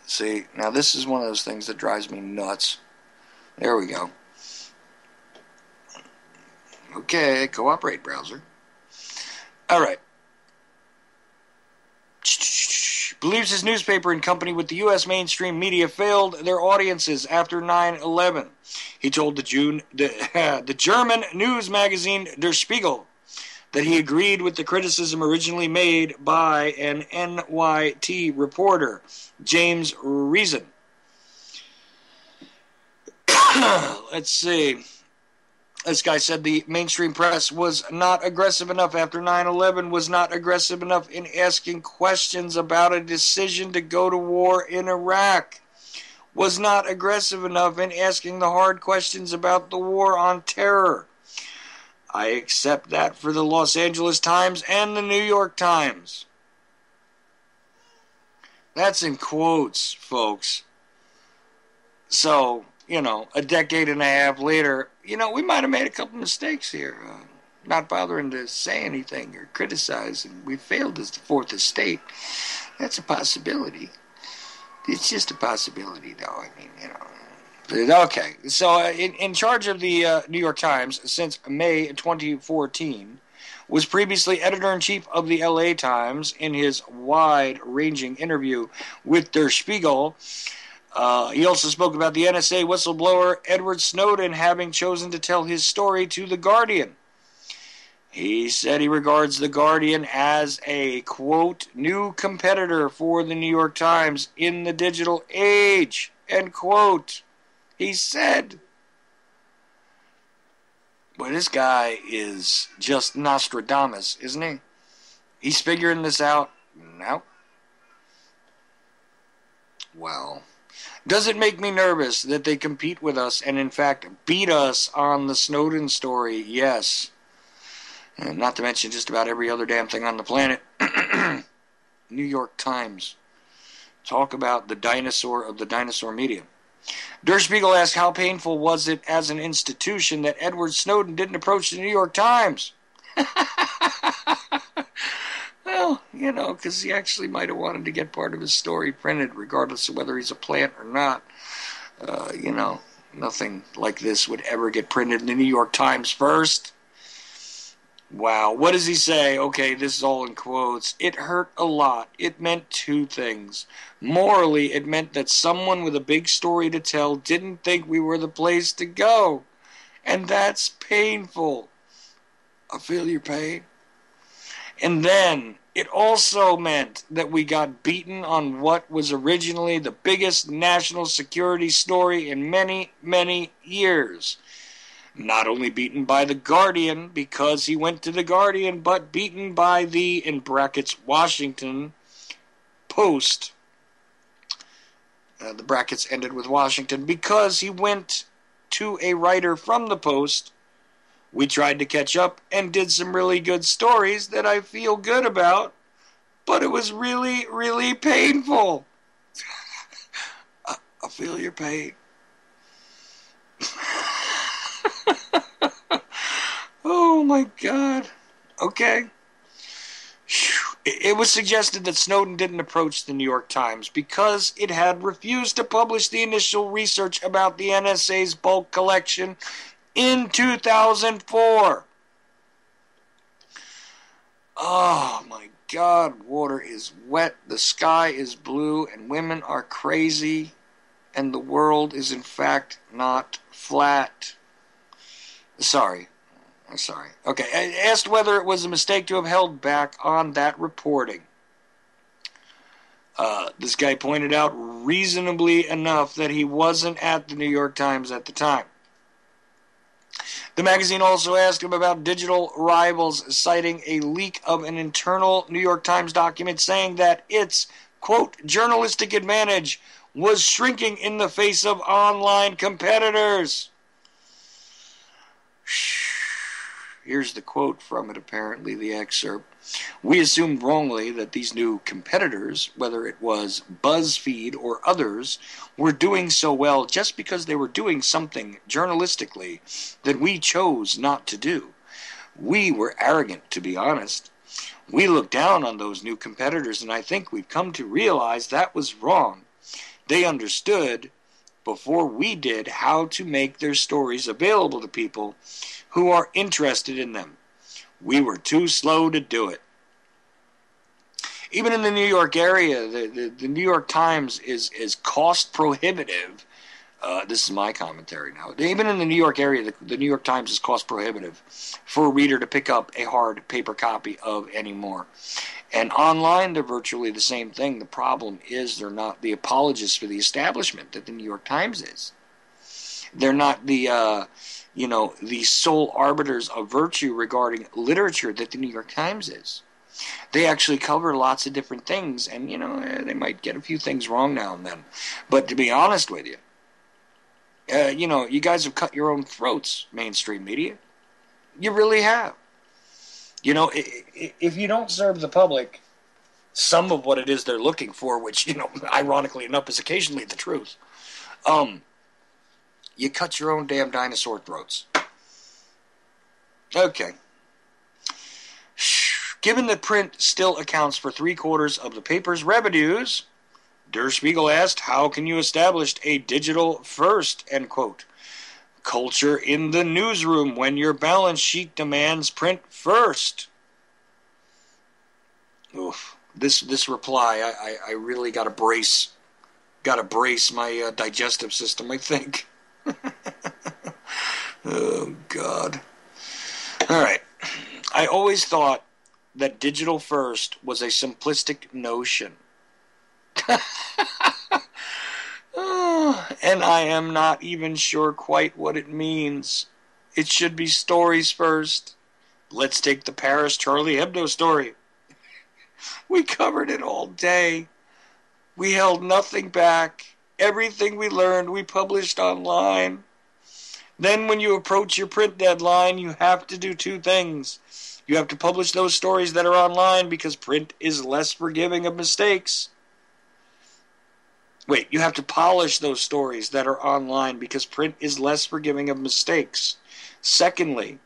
See, now this is one of those things that drives me nuts. There we go. Okay, cooperate, browser. All right. Believes his newspaper in company with the U.S. mainstream media failed their audiences after 9/11. He told the German news magazine Der Spiegel that he agreed with the criticism originally made by an NYT reporter, James Reason. Let's see. This guy said the mainstream press was not aggressive enough after 9/11, was not aggressive enough in asking questions about a decision to go to war in Iraq, was not aggressive enough in asking the hard questions about the war on terror. I accept that for the Los Angeles Times and the New York Times. That's in quotes, folks. So, a decade and a half later, we might have made a couple mistakes here. Not bothering to say anything or criticize, and we failed as the fourth estate. That's a possibility. It's just a possibility, though. I mean, Okay, so in charge of the New York Times since May 2014, was previously editor-in-chief of the LA Times. In his wide-ranging interview with Der Spiegel, he also spoke about the NSA whistleblower Edward Snowden having chosen to tell his story to The Guardian. He said he regards The Guardian as a, quote, new competitor for the New York Times in the digital age, end quote. He said. But this guy is just Nostradamus, isn't he? He's figuring this out now. Well, does it make me nervous that they compete with us and, in fact, beat us on the Snowden story? Yes. And not to mention just about every other damn thing on the planet. New York Times. Talk about the dinosaur of the dinosaur media. Der Spiegel asked, how painful was it as an institution that Edward Snowden didn't approach the New York Times? Well, you know, because he actually might have wanted to get part of his story printed, regardless of whether he's a plant or not. You know, nothing like this would ever get printed in the New York Times first. Wow, what does he say? Okay, this is all in quotes. It hurt a lot. It meant two things. Morally, it meant that someone with a big story to tell didn't think we were the place to go. And that's painful. I feel your pain. And then, it also meant that we got beaten on what was originally the biggest national security story in many, many years. Not only beaten by The Guardian, because he went to The Guardian, but beaten by the, in brackets, Washington Post. The brackets ended with Washington, because he went to a writer from the Post. We tried to catch up and did some really good stories that I feel good about, but it was really, really painful. I feel your pain. Oh my God. Okay. It was suggested that Snowden didn't approach the New York Times because it had refused to publish the initial research about the NSA's bulk collection in 2004. Oh my God. Water is wet, the sky is blue, and women are crazy, and the world is in fact not flat. Sorry. Okay, I asked whether it was a mistake to have held back on that reporting. This guy pointed out reasonably enough that he wasn't at the New York Times at the time. The magazine also asked him about digital rivals, citing a leak of an internal New York Times document saying that its, quote, journalistic advantage was shrinking in the face of online competitors. Here's the quote from it, apparently, the excerpt. We assumed wrongly that these new competitors, whether it was BuzzFeed or others, were doing so well just because they were doing something journalistically that we chose not to do. We were arrogant, to be honest. We looked down on those new competitors, and I think we've come to realize that was wrong. They understood, before we did, how to make their stories available to people who are interested in them. We were too slow to do it. Even in the New York area, the New York Times is cost prohibitive. This is my commentary now. Even in the New York area, the New York Times is cost prohibitive for a reader to pick up a hard paper copy of anymore. And online, they're virtually the same thing. The problem is they're not the apologists for the establishment that the New York Times is. They're not the the sole arbiters of virtue regarding literature that the New York Times is. They actually cover lots of different things, and, they might get a few things wrong now and then. But to be honest with you, you guys have cut your own throats, mainstream media. You really have. If you don't serve the public some of what it is they're looking for, which, ironically enough is occasionally the truth, you cut your own damn dinosaur throats. Okay. Given that print still accounts for 3/4 of the paper's revenues, Der Spiegel asked, how can you establish a digital first, end quote, culture in the newsroom when your balance sheet demands print first? Oof. This reply, I really got to brace my digestive system, I think. Oh, God. All right. I always thought that digital first was a simplistic notion. And I am not even sure quite what it means. It should be stories first. Let's take the Paris Charlie Hebdo story. We covered it all day. We held nothing back. Everything we learned, we published online. Then when you approach your print deadline, you have to do two things. You have to publish those stories that are online because print is less forgiving of mistakes. Wait, you have to polish those stories that are online because print is less forgiving of mistakes. Secondly,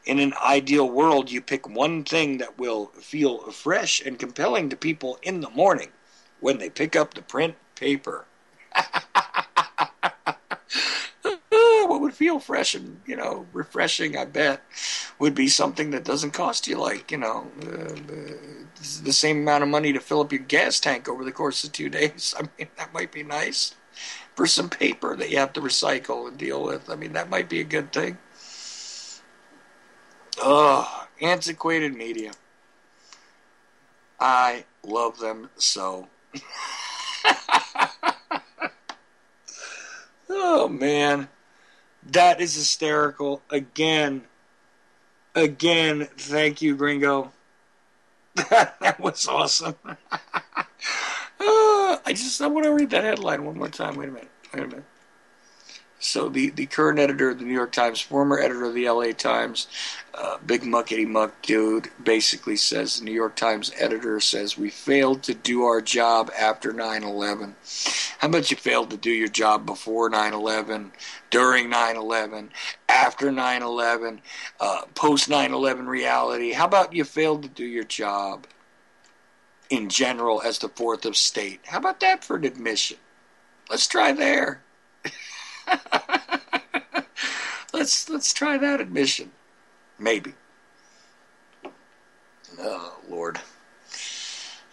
in an ideal world, you pick one thing that will feel fresh and compelling to people in the morning when they pick up the print paper. What would feel fresh and, refreshing, I bet, would be something that doesn't cost you the same amount of money to fill up your gas tank over the course of 2 days. I mean, that might be nice. For some paper that you have to recycle and deal with. I mean, that might be a good thing. Oh, antiquated media. I love them so. Oh, man. That is hysterical. Again, thank you, Gringo. That was awesome. I want to read that headline one more time. Wait a minute. So the current editor of the New York Times, former editor of the LA Times, big muckety muck dude, basically says, the New York Times editor says, we failed to do our job after 9/11. How about you failed to do your job before 9/11, during 9/11, after 9/11, post 9/11 reality? How about you failed to do your job in general as the fourth of state? How about that for an admission? Let's try there. Let's try that admission. Maybe. Oh, Lord.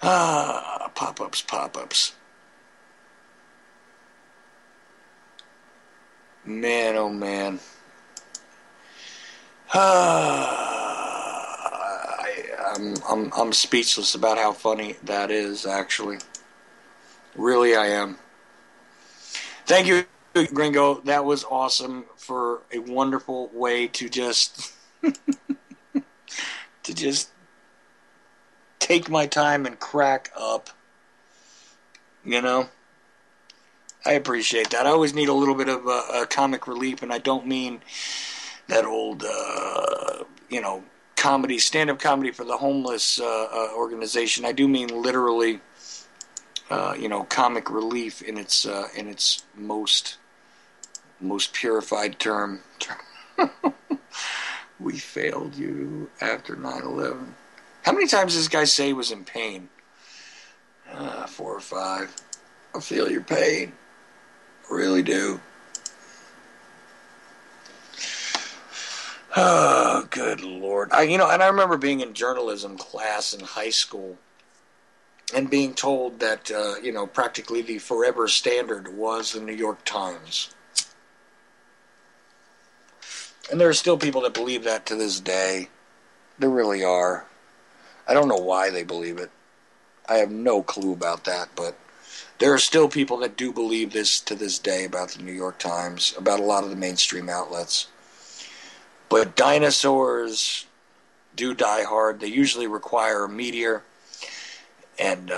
Pop-ups. Man, oh man. I'm speechless about how funny that is, actually. Really, I am. Thank you, Gringo. That was awesome, for a wonderful way to just take my time and crack up. I appreciate that. I always need a little bit of comic relief, and I don't mean that old, comedy, stand-up comedy for the homeless organization. I do mean literally, comic relief in its most purified term. We failed you after 9/11. How many times does this guy say he was in pain? 4 or 5. I feel your pain. I really do. Oh, good Lord. I remember being in journalism class in high school and being told that, practically the forever standard was the New York Times. And there are still people that believe that to this day. There really are. I don't know why they believe it. I have no clue about that, but there are still people that do believe this to this day about the New York Times, about a lot of the mainstream outlets. But dinosaurs do die hard. They usually require a meteor and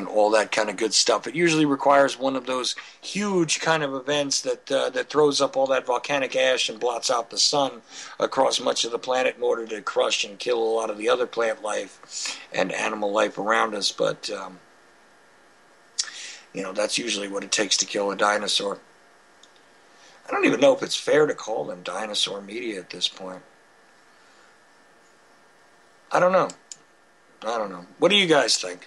all that kind of good stuff. It usually requires one of those huge kind of events that throws up all that volcanic ash and blots out the sun across much of the planet in order to crush and kill a lot of the other plant life and animal life around us. But, that's usually what it takes to kill a dinosaur. I don't even know if it's fair to call them dinosaur media at this point. I don't know. What do you guys think?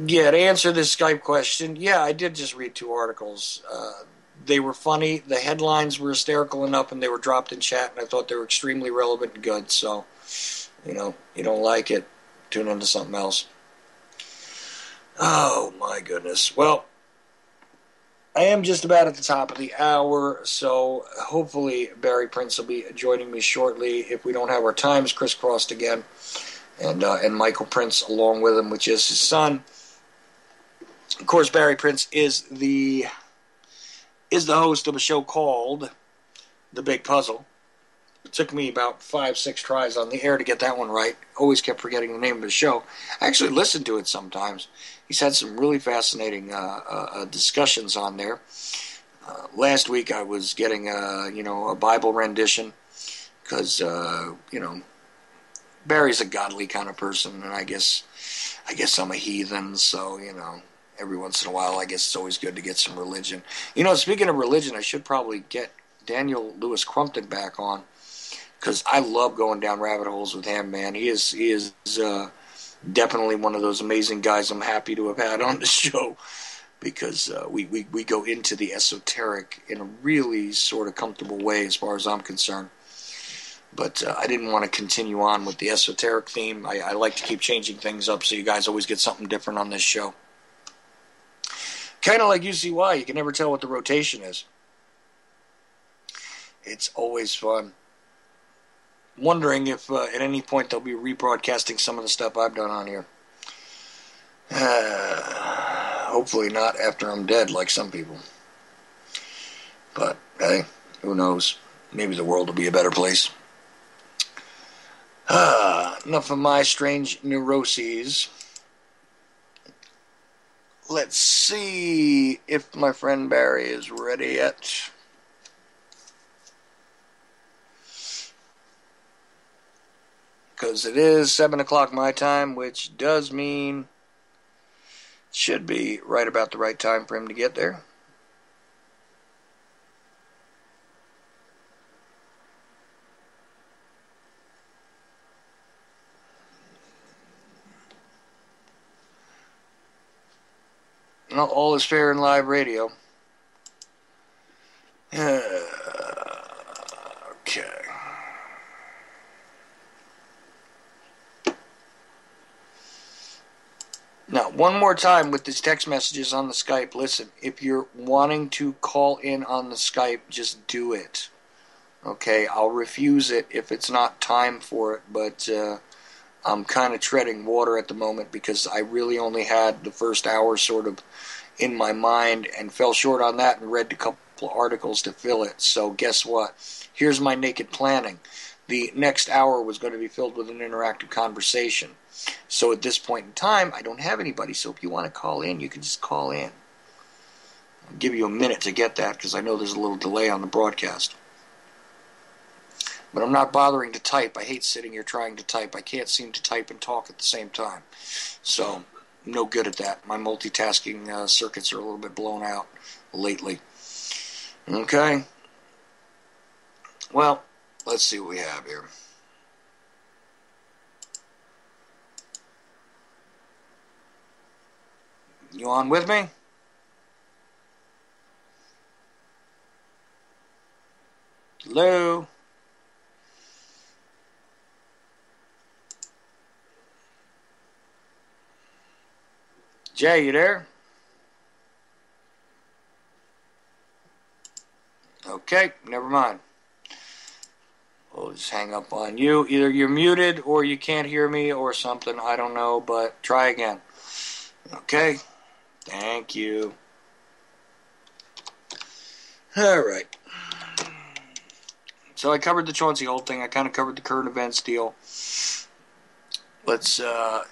To answer this Skype question, I did just read 2 articles. They were funny. The headlines were hysterical enough, and they were dropped in chat, and I thought they were extremely relevant and good. So, you don't like it, tune into something else. Oh, my goodness. Well, I am just about at the top of the hour, so hopefully Barry Prince will be joining me shortly if we don't have our times crisscrossed again. And Michael Prince along with him, which is his son. Of course, Barry Prince is the host of a show called The Big Puzzle. It took me about 5-6 tries on the air to get that one right. Always kept forgetting the name of the show. I actually listened to it sometimes. He's had some really fascinating discussions on there. Last week I was getting a Bible rendition because Barry's a godly kind of person, and I guess I'm a heathen, so every once in a while I guess it's always good to get some religion. Speaking of religion, I should probably get Daniel Lewis Crumpton back on, because I love going down rabbit holes with him, man. He is definitely one of those amazing guys I'm happy to have had on the show, because we go into the esoteric in a really sort of comfortable way as far as I'm concerned. But I didn't want to continue on with the esoteric theme. I like to keep changing things up so you guys always get something different on this show. Kind of like UCY, you can never tell what the rotation is. It's always fun. Wondering if at any point they'll be rebroadcasting some of the stuff I've done on here. Hopefully not after I'm dead like some people. But, hey, who knows? Maybe the world will be a better place. Enough of my strange neuroses. Let's see if my friend Barry is ready yet. Because it is 7 o'clock my time, which does mean it should be right about the right time for him to get there. Well, all is fair in live radio. Okay. Now, one more time with these text messages on the Skype. Listen, if you're wanting to call in on the Skype, just do it. Okay, I'll refuse it if it's not time for it, but I'm kind of treading water at the moment because I really only had the first hour sort of in my mind and fell short on that and read a couple of articles to fill it. So guess what? Here's my naked planning. The next hour was going to be filled with an interactive conversation. So at this point in time, I don't have anybody. So if you want to call in, you can just call in. I'll give you a minute to get that because I know there's a little delay on the broadcast. But I'm not bothering to type. I hate sitting here trying to type. I can't seem to type and talk at the same time. So, I'm no good at that. My multitasking circuits are a little bit blown out lately. Okay. Well, let's see what we have here. You on with me? Hello? Jay, you there? Okay, never mind. We'll just hang up on you. Either you're muted or you can't hear me or something. I don't know, but try again. Okay. Thank you. All right. So I covered the Chauncey Holt thing. I kind of covered the current events deal. Let's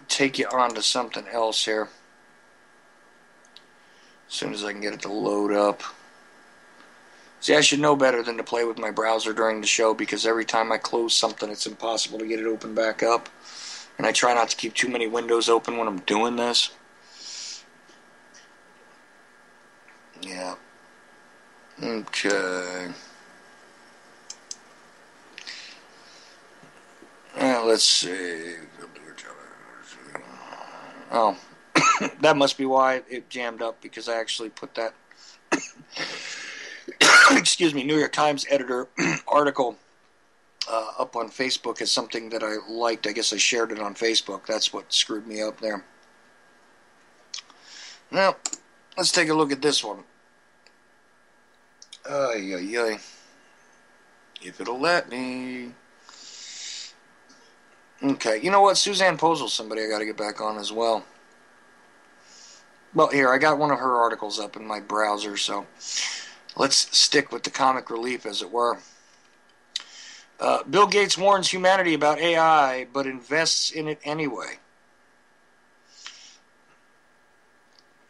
take you on to something else here. As soon as I can get it to load up. See, I should know better than to play with my browser during the show because every time I close something, it's impossible to get it open back up. And I try not to keep too many windows open when I'm doing this. Yeah. Okay. Let's see. Oh. That must be why it jammed up, because I actually put that excuse me, New York Times editor article up on Facebook as something that I liked. I guess I shared it on Facebook. That's what screwed me up there. Now, let's take a look at this one. Ay, ay, ay. If it'll let me. Okay, you know what? Suzanne Posel's somebody I got to get back on as well. Well, here, I got one of her articles up in my browser, so let's stick with the comic relief, as it were. Bill Gates warns humanity about AI, but invests in it anyway.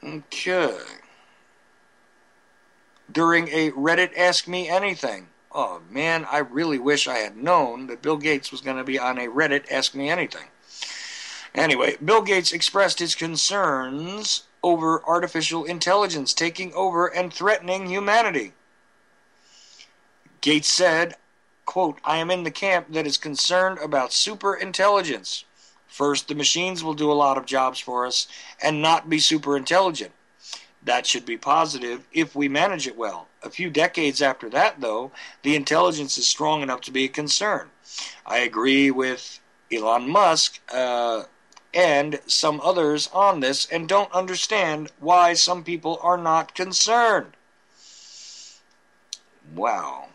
Okay. During a Reddit Ask Me Anything. Oh, man, I really wish I had known that Bill Gates was going to be on a Reddit Ask Me Anything. Anyway, Bill Gates expressed his concerns over artificial intelligence taking over and threatening humanity. Gates said, quote, I am in the camp that is concerned about super intelligence. First, the machines will do a lot of jobs for us and not be super intelligent. That should be positive if we manage it well. A few decades after that, though, the intelligence is strong enough to be a concern. I agree with Elon Musk and some others on this and don't understand why some people are not concerned. Wow.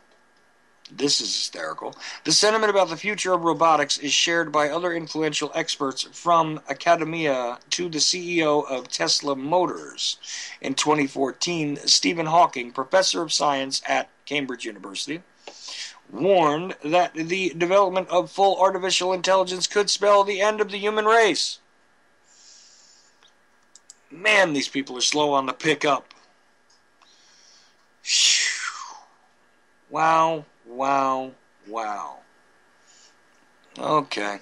This is hysterical. The sentiment about the future of robotics is shared by other influential experts from academia to the CEO of Tesla Motors. In 2014, Stephen Hawking, professor of science at Cambridge University, warned that the development of full artificial intelligence could spell the end of the human race. Man, these people are slow on the pickup. Wow. Wow, wow. Okay.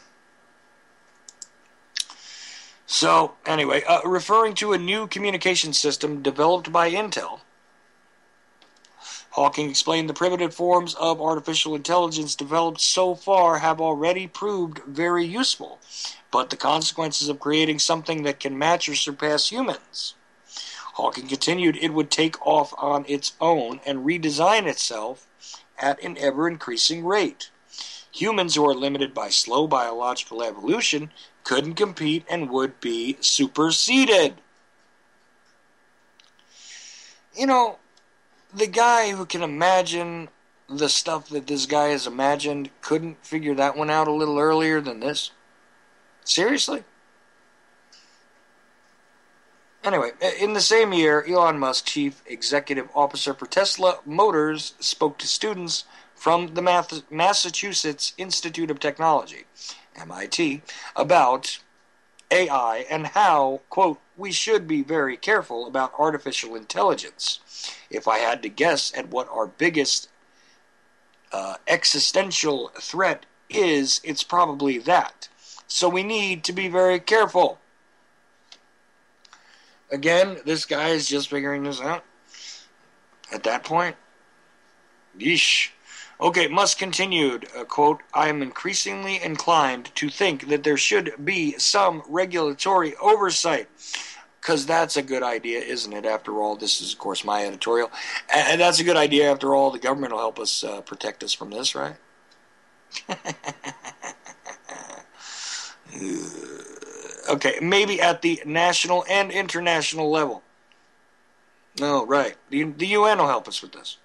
So, anyway, referring to a new communication system developed by Intel, Hawking explained the primitive forms of artificial intelligence developed so far have already proved very useful, but the consequences of creating something that can match or surpass humans. Hawking continued it would take off on its own and redesign itself at an ever-increasing rate. Humans who are limited by slow biological evolution couldn't compete and would be superseded. You know, the guy who can imagine the stuff that this guy has imagined couldn't figure that one out a little earlier than this? Seriously? Anyway, in the same year, Elon Musk, chief executive officer for Tesla Motors, spoke to students from the Massachusetts Institute of Technology, MIT, about AI and how, quote, we should be very careful about artificial intelligence. If I had to guess at what our biggest existential threat is, it's probably that. So we need to be very careful. Again, this guy is just figuring this out. At that point, yeesh. Okay, Musk continued, quote, I am increasingly inclined to think that there should be some regulatory oversight. Because that's a good idea, isn't it? After all, this is, of course, my editorial. And that's a good idea. After all, the government will help us protect us from this, right? Okay, maybe at the national and international level. No, right. The UN will help us with this.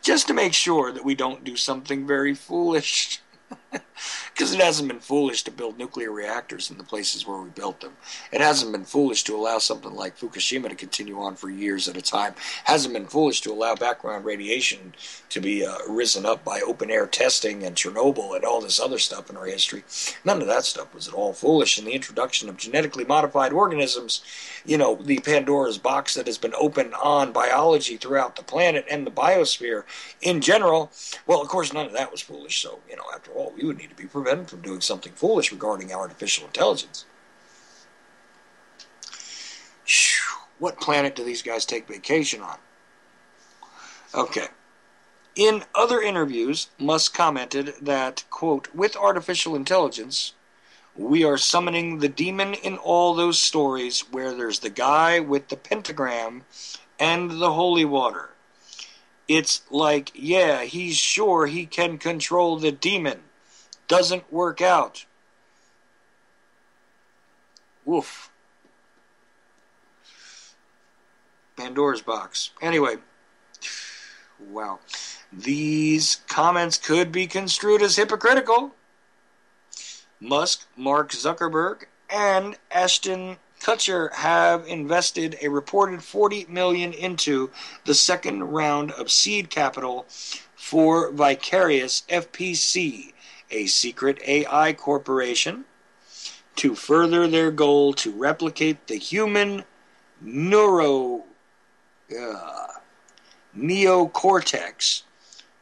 Just to make sure that we don't do something very foolish. Because it hasn't been foolish to build nuclear reactors in the places where we built them. It hasn't been foolish to allow something like Fukushima to continue on for years at a time. It hasn't been foolish to allow background radiation to be risen up by open-air testing and Chernobyl and all this other stuff in our history. None of that stuff was at all foolish. And the introduction of genetically modified organisms, you know, the Pandora's box that has been opened on biology throughout the planet and the biosphere in general, well, of course, none of that was foolish. So, you know, after all, we would need to be prevented from doing something foolish regarding artificial intelligence. What planet do these guys take vacation on? Okay. In other interviews, Musk commented that, quote, with artificial intelligence, we are summoning the demon in all those stories where there's the guy with the pentagram and the holy water. It's like, yeah, he's sure he can control the demon. Doesn't work out. Woof. Pandora's box. Anyway, wow. These comments could be construed as hypocritical. Musk, Mark Zuckerberg, and Ashton Kutcher have invested a reported $40 million into the second round of seed capital for Vicarious FPC, a secret AI corporation, to further their goal to replicate the human neocortex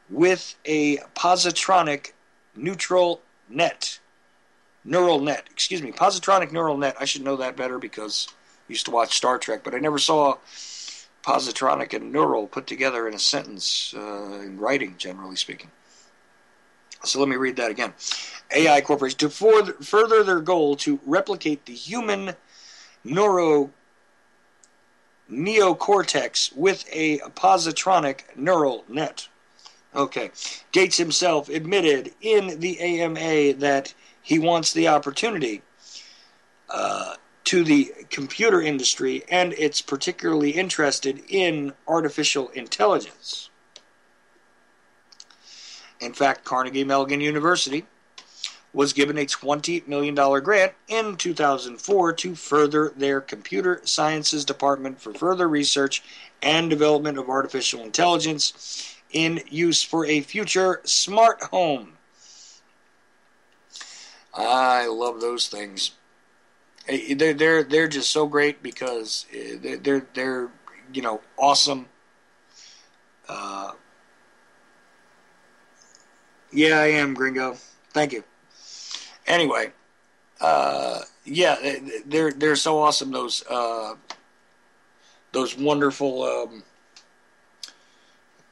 with a positronic neural net. Positronic neural net. I should know that better because I used to watch Star Trek, but I never saw positronic and neural put together in a sentence in writing, generally speaking. So let me read that again. AI corporation to further their goal to replicate the human neocortex with a positronic neural net. Okay. Gates himself admitted in the AMA that he wants the opportunity to the computer industry, and it's particularly interested in artificial intelligence. In fact, Carnegie Mellon University was given a $20 million grant in 2004 to further their computer sciences department for further research and development of artificial intelligence in use for a future smart home. I love those things. They're just so great because they're awesome. Yeah, I am, Gringo. Thank you. Anyway, yeah, they're so awesome. Those wonderful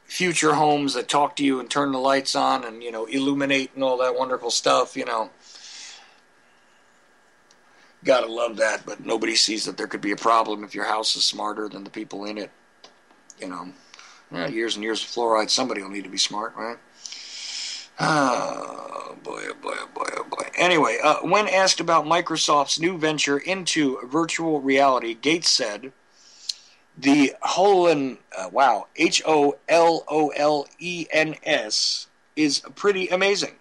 future homes that talk to you and turn the lights on and illuminate and all that wonderful stuff. Gotta love that, but nobody sees that there could be a problem if your house is smarter than the people in it. Years and years of fluoride, somebody will need to be smart, right? Oh, boy, oh, boy, oh, boy, oh, boy. Anyway, when asked about Microsoft's new venture into virtual reality, Gates said, the HoloLens, HOLOLENS, is pretty amazing.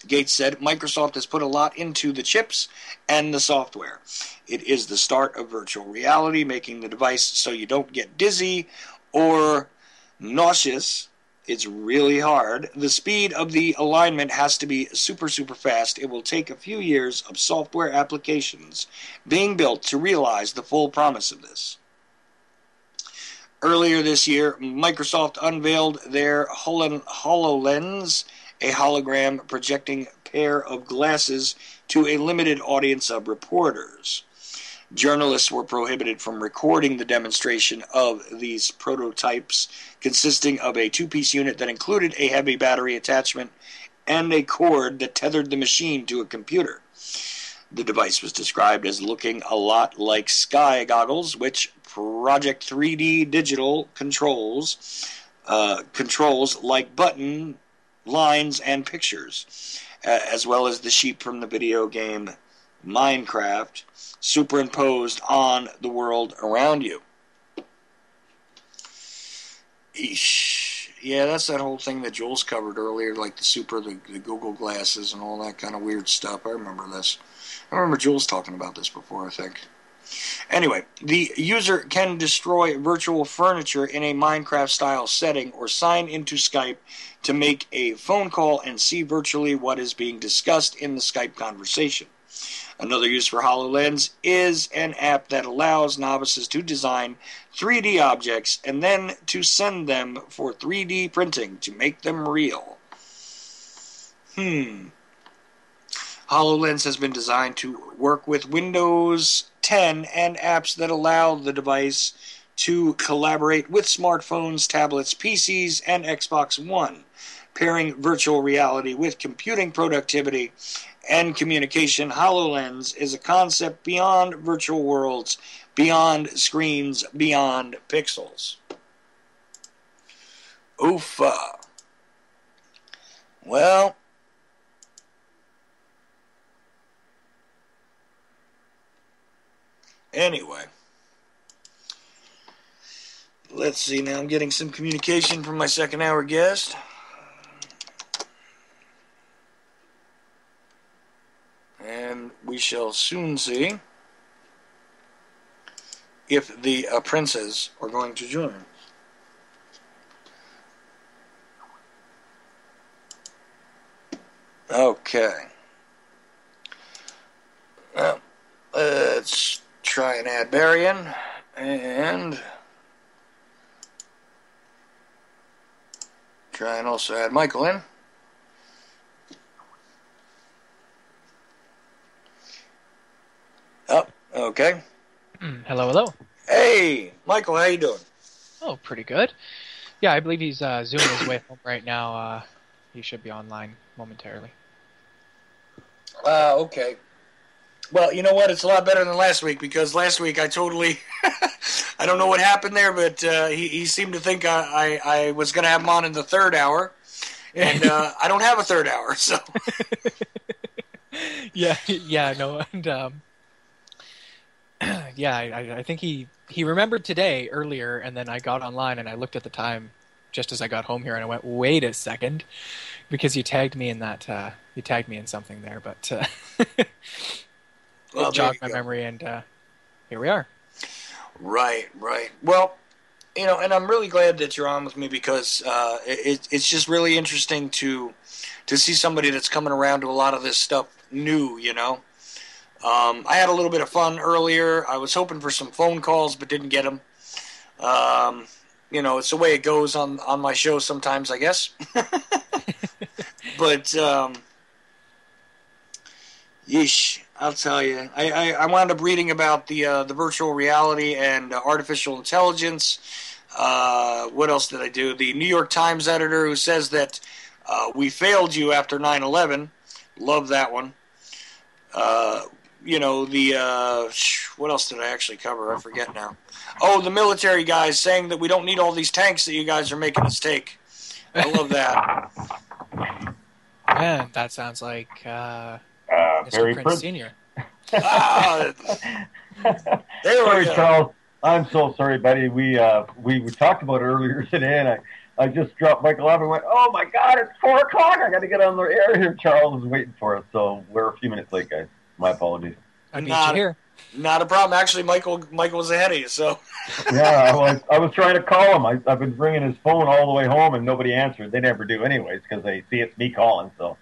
Gates said, Microsoft has put a lot into the chips and the software. It is the start of virtual reality, making the device so you don't get dizzy or nauseous. It's really hard. The speed of the alignment has to be super, super fast. It will take a few years of software applications being built to realize the full promise of this. Earlier this year, Microsoft unveiled their HoloLens, a hologram projecting pair of glasses, to a limited audience of reporters. Journalists were prohibited from recording the demonstration of these prototypes, consisting of a two-piece unit that included a heavy battery attachment and a cord that tethered the machine to a computer. The device was described as looking a lot like sky goggles, which Project 3D Digital controls like button, lines, and pictures, as well as the sheep from the video game Minecraft, superimposed on the world around you. Eesh. Yeah, that's that whole thing that Jules covered earlier, like the Google glasses and all that kind of weird stuff. I remember this. I remember Jules talking about this before, I think. Anyway, the user can destroy virtual furniture in a Minecraft-style setting or sign into Skype to make a phone call and see virtually what is being discussed in the Skype conversation. Another use for HoloLens is an app that allows novices to design 3D objects and then to send them for 3D printing to make them real. HoloLens has been designed to work with Windows 10 and apps that allow the device to collaborate with smartphones, tablets, PCs, and Xbox One, pairing virtual reality with computing productivity and communication. HoloLens is a concept beyond virtual worlds, beyond screens, beyond pixels. Oofa. Well, anyway, Let's see now. I'm getting some communication from my second hour guest. And we shall soon see if the princes are going to join. Okay. Well, let's try and add Barry in. And try and also add Michael in. Oh, okay. Hello, hello. Hey, Michael, how you doing? Oh, pretty good. Yeah, I believe he's zooming his way home right now. He should be online momentarily. Okay. Well, you know what? It's a lot better than last week, because last week I totally... I don't know what happened there, but he seemed to think I was going to have him on in the third hour, and I don't have a third hour, so... yeah, no, and yeah, I think he remembered today earlier, and then I got online and I looked at the time just as I got home here, and I went, wait a second, because you tagged me in that, you tagged me in something there, but well, it jogged my memory, and here we are. Right. Well, you know, and I'm really glad that you're on with me, because it's just really interesting to see somebody that's coming around to a lot of this stuff new, you know. I had a little bit of fun earlier. I was hoping for some phone calls, but didn't get them. You know, it's the way it goes on my show sometimes, I guess. But, yeesh, I'll tell you. I wound up reading about the virtual reality and artificial intelligence. What else did I do? The New York Times editor who says that we failed you after 9/11. Love that one. You know, what else did I actually cover? I forget now. Oh, the military guys saying that we don't need all these tanks that you guys are making us take. I love that. Man, that sounds like Mr. Barry Prince Sr. There Sorry, we go. Charles. I'm so sorry, buddy. We talked about it earlier today, and I just dropped Michael off and went, oh my God, it's 4 o'clock. I got to get on the air here. Charles is waiting for us, so we're a few minutes late, guys. My apologies. I beat you here. Not a problem. Actually, Michael was ahead of you, so. Yeah, I was trying to call him. I've been ringing his phone all the way home, and nobody answered. They never do anyways, because they see it's me calling, so.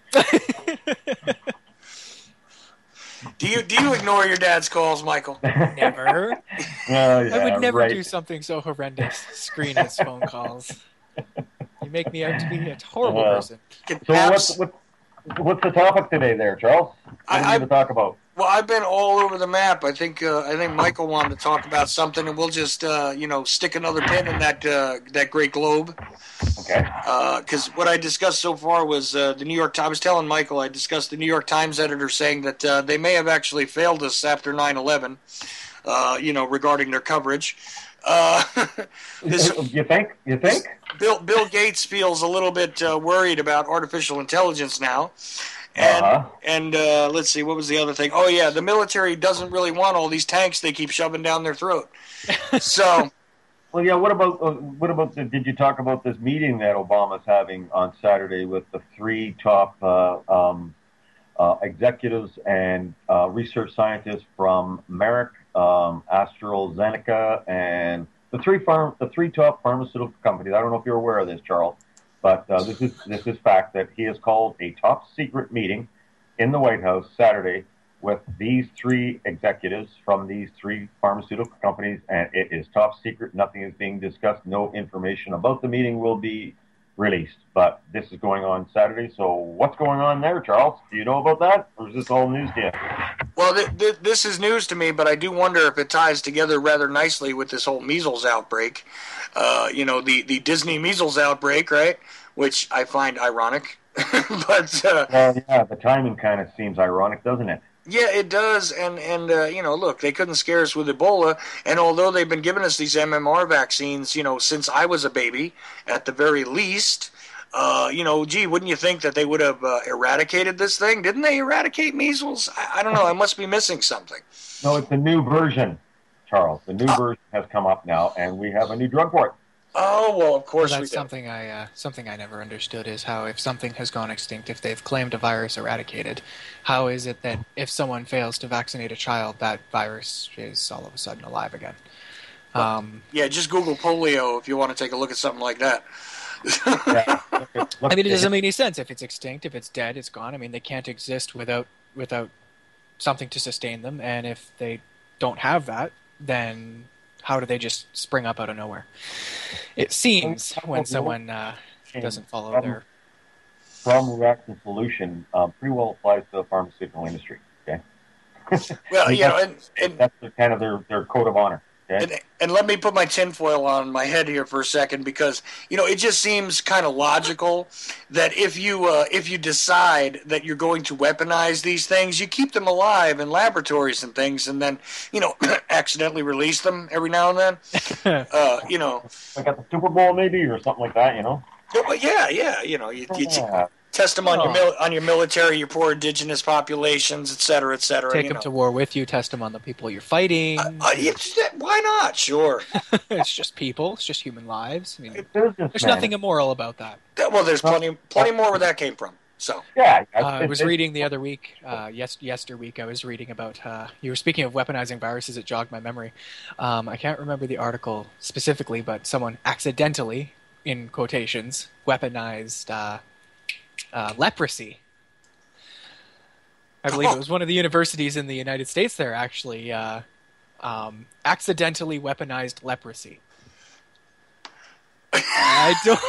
Do you ignore your dad's calls, Michael? Never. Yeah, I would never right. do something so horrendous. Screen his phone calls. You make me out to be a horrible person. So what's the topic today there, Charles? What are we going to talk about? Well, I've been all over the map. I think Michael wanted to talk about something, and we'll just stick another pin in that great globe. Okay. Because what I discussed so far was the New York Times. I was telling Michael I discussed the New York Times editor saying that they may have actually failed us after 9/11. Regarding their coverage. You think? Bill Gates feels a little bit worried about artificial intelligence now. And let's see, what was the other thing? Oh, yeah, the military doesn't really want all these tanks they keep shoving down their throat. So, well, yeah. What about did you talk about this meeting that Obama's having on Saturday with the 3 top executives and research scientists from Merck, AstraZeneca, and the three top pharmaceutical companies? I don't know if you're aware of this, Charles. But this is fact that he has called a top secret meeting in the White House Saturday with these 3 executives from these 3 pharmaceutical companies, and it is top secret. Nothing is being discussed. No information about the meeting will be released. But this is going on Saturday. So what's going on there, Charles? Do you know about that, or is this all news to you? Well, this is news to me, but I do wonder if it ties together rather nicely with this whole measles outbreak. The Disney measles outbreak, right? Which I find ironic. But well, yeah, the timing kind of seems ironic, doesn't it? Yeah, it does. And look, they couldn't scare us with Ebola. And although they've been giving us these MMR vaccines, since I was a baby, at the very least, wouldn't you think that they would have eradicated this thing? Didn't they eradicate measles? I don't know. I must be missing something. No, it's a new version, Charles. The new version has come up now, and we have a new drug for it. Oh, well, of course we That's do. something I never understood is how if something has gone extinct, if they've claimed a virus eradicated, how is it that if someone fails to vaccinate a child, that virus is all of a sudden alive again? Yeah, just Google polio if you want to take a look at something like that. Yeah. I mean, it doesn't make any sense. If it's extinct, if it's dead, it's gone. I mean, they can't exist without something to sustain them, and if they don't have that, then how do they just spring up out of nowhere? It seems when someone doesn't follow their... Problem, reaction, solution pretty well applies to the pharmaceutical industry. Okay. Well, you know, That's kind of their code of honor. Okay. and let me put my tinfoil on my head here for a second, because you know it just seems kind of logical that if you decide that you're going to weaponize these things, you keep them alive in laboratories and things, and then accidentally release them every now and then. Like at the Super Bowl maybe or something like that. Yeah. You test them on your military, your poor indigenous populations, et cetera, et cetera. Take them to war with you. Test them on the people you're fighting. Why not? Sure. It's just people. It's just human lives. I mean, there's nothing immoral about that. Well, there's plenty more where that came from. So yeah, I was reading the other week, yesterweek. I was reading about you were speaking of weaponizing viruses. It jogged my memory. I can't remember the article specifically, but someone accidentally, in quotations, weaponized leprosy. I believe it was one of the universities in the United States there actually accidentally weaponized leprosy. I don't.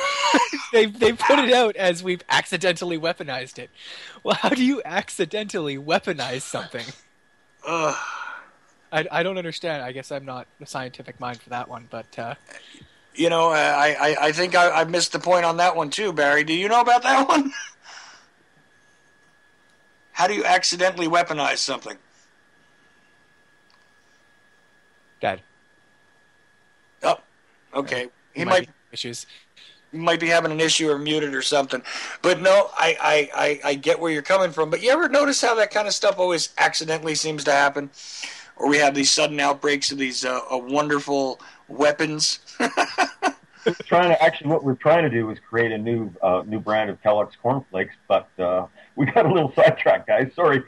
They put it out as we've accidentally weaponized it. Well, how do you accidentally weaponize something? I don't understand. I guess I'm not the scientific mind for that one, but I think I missed the point on that one too, Barry. Do you know about that one? How do you accidentally weaponize something? Dad. Oh, okay. He might be issues. Might be having an issue or muted or something. But no, I get where you're coming from. But you ever notice how that kind of stuff always accidentally seems to happen? Or we have these sudden outbreaks of these wonderful weapons. What we're trying to do is create a new brand of Kellogg's cornflakes, but we got a little sidetracked, guys. Sorry.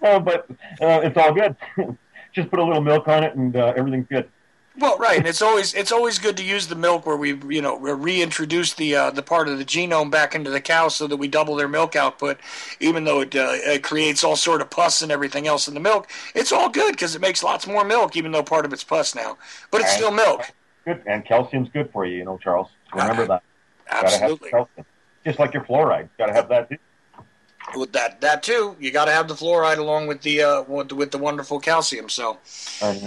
But it's all good. Just put a little milk on it, and everything's good. Well, right, and it's always good to use the milk where we reintroduce the part of the genome back into the cow so that we double their milk output, even though it creates all sort of pus and everything else in the milk. It's all good because it makes lots more milk, even though part of it's pus now, but it's still milk. Good, and calcium's good for you, Charles. Remember that. Absolutely. Gotta have calcium. Just like your fluoride, gotta have that too. With that too, you got to have the fluoride along with the wonderful calcium. So, and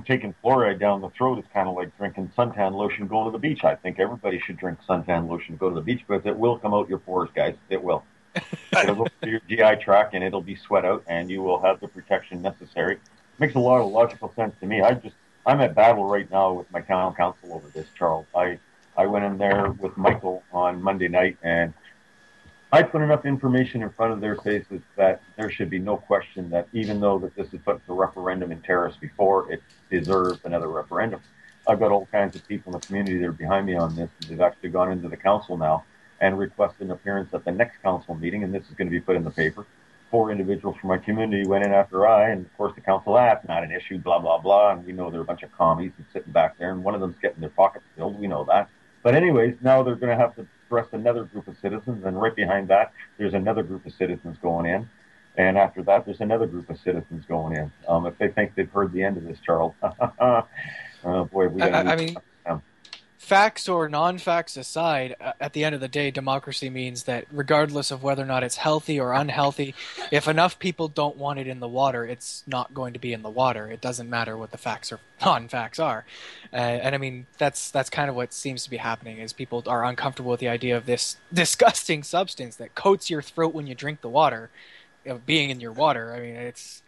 taking fluoride down the throat is kind of like drinking suntan lotion going to the beach. I think everybody should drink suntan lotion to go to the beach because it will come out your pores, guys. It will. It'll go through your GI tract and it'll be sweat out, and you will have the protection necessary. Makes a lot of logical sense to me. I'm at battle right now with my town council over this, Charles. I went in there with Michael on Monday night, and I put enough information in front of their faces that there should be no question that even though that this is put to referendum in Terrace before, it deserves another referendum. I've got all kinds of people in the community that are behind me on this. They've actually gone into the council now and requested an appearance at the next council meeting, and this is going to be put in the paper. 4 individuals from my community went in after and of course the council, that's not an issue, blah, blah, blah, and we know they're a bunch of commies and sitting back there, and one of them's getting their pockets filled, we know that. But anyways, now they're going to have to address another group of citizens, and right behind that, there's another group of citizens going in, and after that, there's another group of citizens going in. If they think they've heard the end of this, Charles, oh boy, we got to facts or non-facts aside, at the end of the day, democracy means that regardless of whether or not it's healthy or unhealthy, if enough people don't want it in the water, it's not going to be in the water. It doesn't matter what the facts or non-facts are. And I mean, that's kind of what seems to be happening, is people are uncomfortable with the idea of this disgusting substance that coats your throat when you drink the water, being in your water. I mean, it's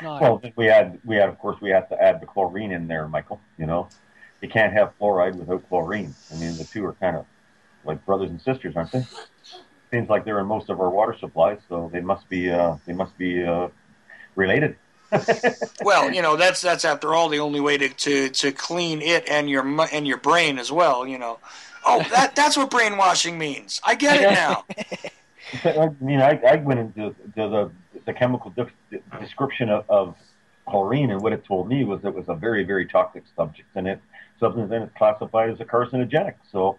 not... Well, we had to add the chlorine in there, Michael, You can't have fluoride without chlorine. I mean, the two are kind of like brothers and sisters, aren't they? Seems like they're in most of our water supplies, so they must be related. Well, that's after all the only way to clean it and your brain as well. Oh, that's what brainwashing means. I get it now. I mean, I went into the chemical description of chlorine, and what it told me was it was a very, very toxic substance, and it's classified as a carcinogenic. So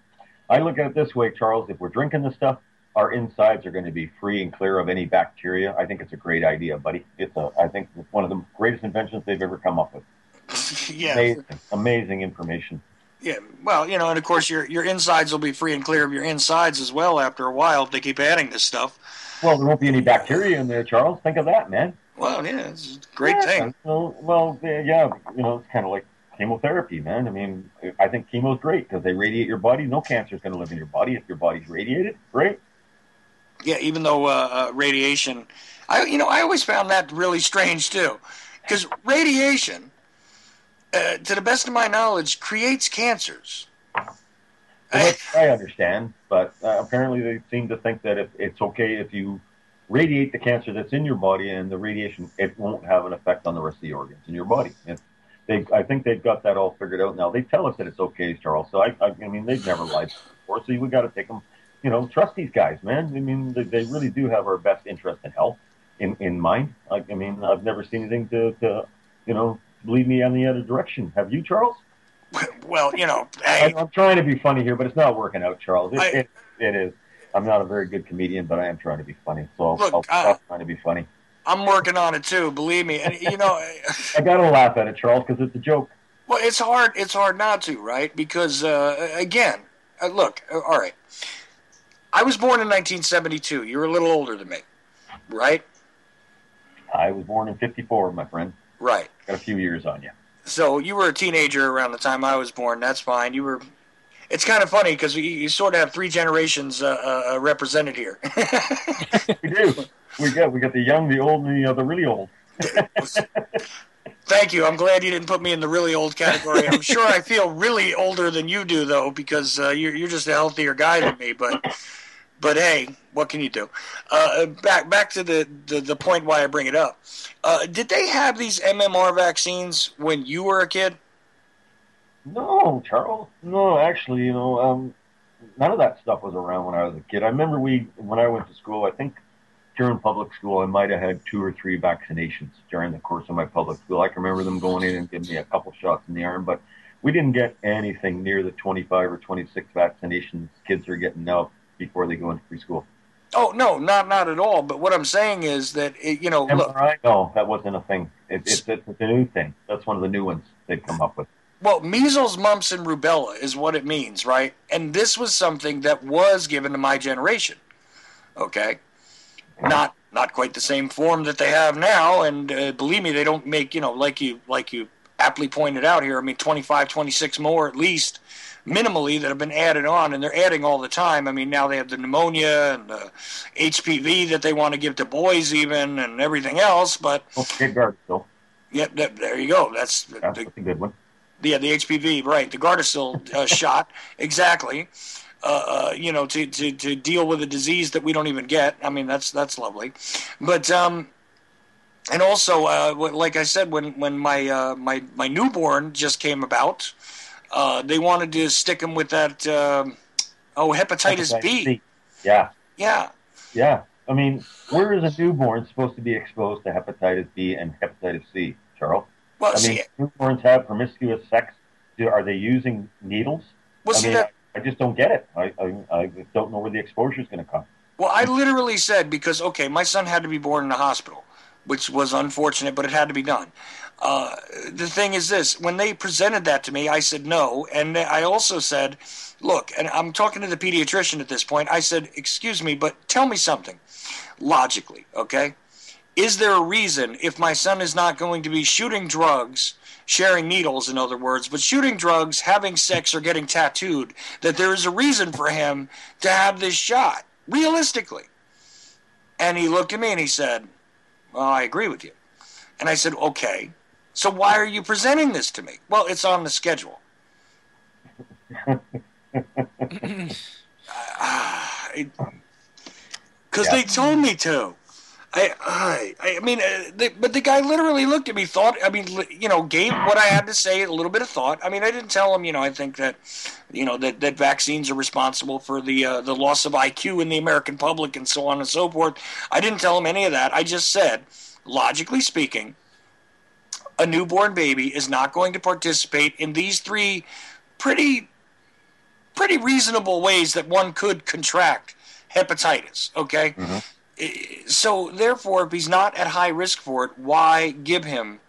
I look at it this way, Charles: if we're drinking this stuff, our insides are going to be free and clear of any bacteria. I think it's a great idea, buddy. I think it's one of the greatest inventions they've ever come up with. Yeah, amazing information. Yeah, well, and of course your insides will be free and clear of your insides as well after a while if they keep adding this stuff. Well, there won't be any bacteria in there, Charles. Think of that, man. Well, yeah, it's a great thing. Yeah, it's kind of like chemotherapy, man. I mean, I think chemo's great because they radiate your body. No cancer is going to live in your body if your body's radiated, right? Yeah, even though radiation, I always found that really strange too, because radiation, to the best of my knowledge, creates cancers. Well, I understand, but apparently they seem to think that it's okay if you radiate the cancer that's in your body, and the radiation, it won't have an effect on the rest of the organs in your body. I think they've got that all figured out now. They tell us that it's okay, Charles. So I mean, they've never lied before. So we got to take them. Trust these guys, man. I mean, they really do have our best interest in health in mind. I mean, I've never seen anything to lead me on the other direction. Have you, Charles? Well, I'm trying to be funny here, but it's not working out, Charles. It is. I'm not a very good comedian, but I am trying to be funny. So I'll stop trying to be funny. I'm working on it too, believe me. And I gotta laugh at it, Charles, because it's a joke. Well, it's hard. It's hard not to, right? Because again, look. All right. I was born in 1972. You're a little older than me, right? I was born in 54, my friend. Right. Got a few years on you. So you were a teenager around the time I was born. That's fine. It's kind of funny because you sort of have three generations represented here. We do. We got the young, the old, and the really old. Thank you. I'm glad you didn't put me in the really old category. I'm sure I feel really older than you do, though, because you're just a healthier guy than me. But hey, what can you do? Back to the point why I bring it up. Did they have these MMR vaccines when you were a kid? No, Charles. No, actually, none of that stuff was around when I was a kid. I remember when I went to school, I think during public school, I might have had 2 or 3 vaccinations during the course of my public school. I can remember them going in and giving me a couple shots in the arm, but we didn't get anything near the 25 or 26 vaccinations kids are getting now before they go into preschool. Oh, no, not at all. But what I'm saying is that, look. MRI? No, that wasn't a thing. It's a new thing. That's one of the new ones they've come up with. Well, measles, mumps, and rubella is what it means, right? And this was something that was given to my generation, okay? Not quite the same form that they have now, and believe me, they don't make, like you aptly pointed out here, 25, 26 more at least, minimally, that have been added on, and they're adding all the time. Now they have the pneumonia and the HPV that they want to give to boys even, and everything else, but... Okay, Gardasil. Yep, there you go. That's a good one. Yeah, the HPV, right, the Gardasil shot, exactly. To deal with a disease that we don't even get. That's lovely. But and also, like I said, when my newborn just came about, they wanted to stick him with that hepatitis B. Yeah. Yeah. Yeah. Where is a newborn supposed to be exposed to hepatitis B and hepatitis C, Charles? Well, newborns have promiscuous sex. Are they using needles? Well, I just don't get it. I don't know where the exposure is going to come. Well, I literally said, because, okay, my son had to be born in a hospital, which was unfortunate, but it had to be done. The thing is this, when they presented that to me, I said no, and I also said, look, and I'm talking to the pediatrician at this point, I said, excuse me, but tell me something, logically, okay? Is there a reason, if my son is not going to be shooting drugs, sharing needles, in other words, but shooting drugs, having sex, or getting tattooed, that there is a reason for him to have this shot, realistically? And he looked at me and he said, well, I agree with you. And I said, okay, so why are you presenting this to me? Well, it's on the schedule. Because they told me to. I mean, but the guy literally looked at me, gave what I had to say, a little bit of thought. I mean, I didn't tell him, I think that, that vaccines are responsible for the loss of IQ in the American public and so on and so forth. I didn't tell him any of that. I just said, logically speaking, a newborn baby is not going to participate in these three pretty reasonable ways that one could contract hepatitis, okay? Mm-hmm. So, therefore, if he's not at high risk for it, why give him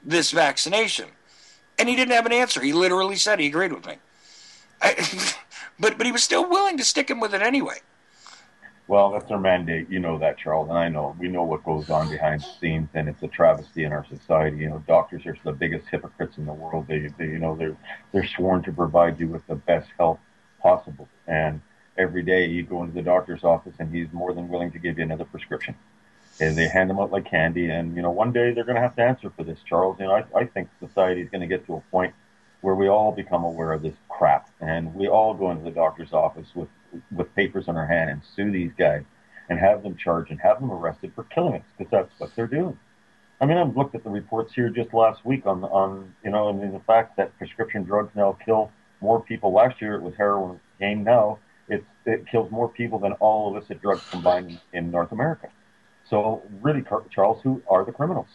this vaccination? And he didn't have an answer. He literally said he agreed with me. But he was still willing to stick him with it anyway. Well, that's their mandate. You know that, Charles, and I know. We know what goes on behind the scenes, and it's a travesty in our society. Doctors are the biggest hypocrites in the world. They're sworn to provide you with the best health possible, and every day you go into the doctor's office and he's more than willing to give you another prescription. And they hand them out like candy. And, one day they're going to have to answer for this, Charles. I think society is going to get to a point where we all become aware of this crap. And we all go into the doctor's office with papers in our hand and sue these guys and have them charged and have them arrested for killing us, because that's what they're doing. I mean, I've looked at the reports here just last week on the fact that prescription drugs now kill more people. Last year it was heroin. Now it kills more people than all illicit drugs combined in North America. So really, Charles, who are the criminals?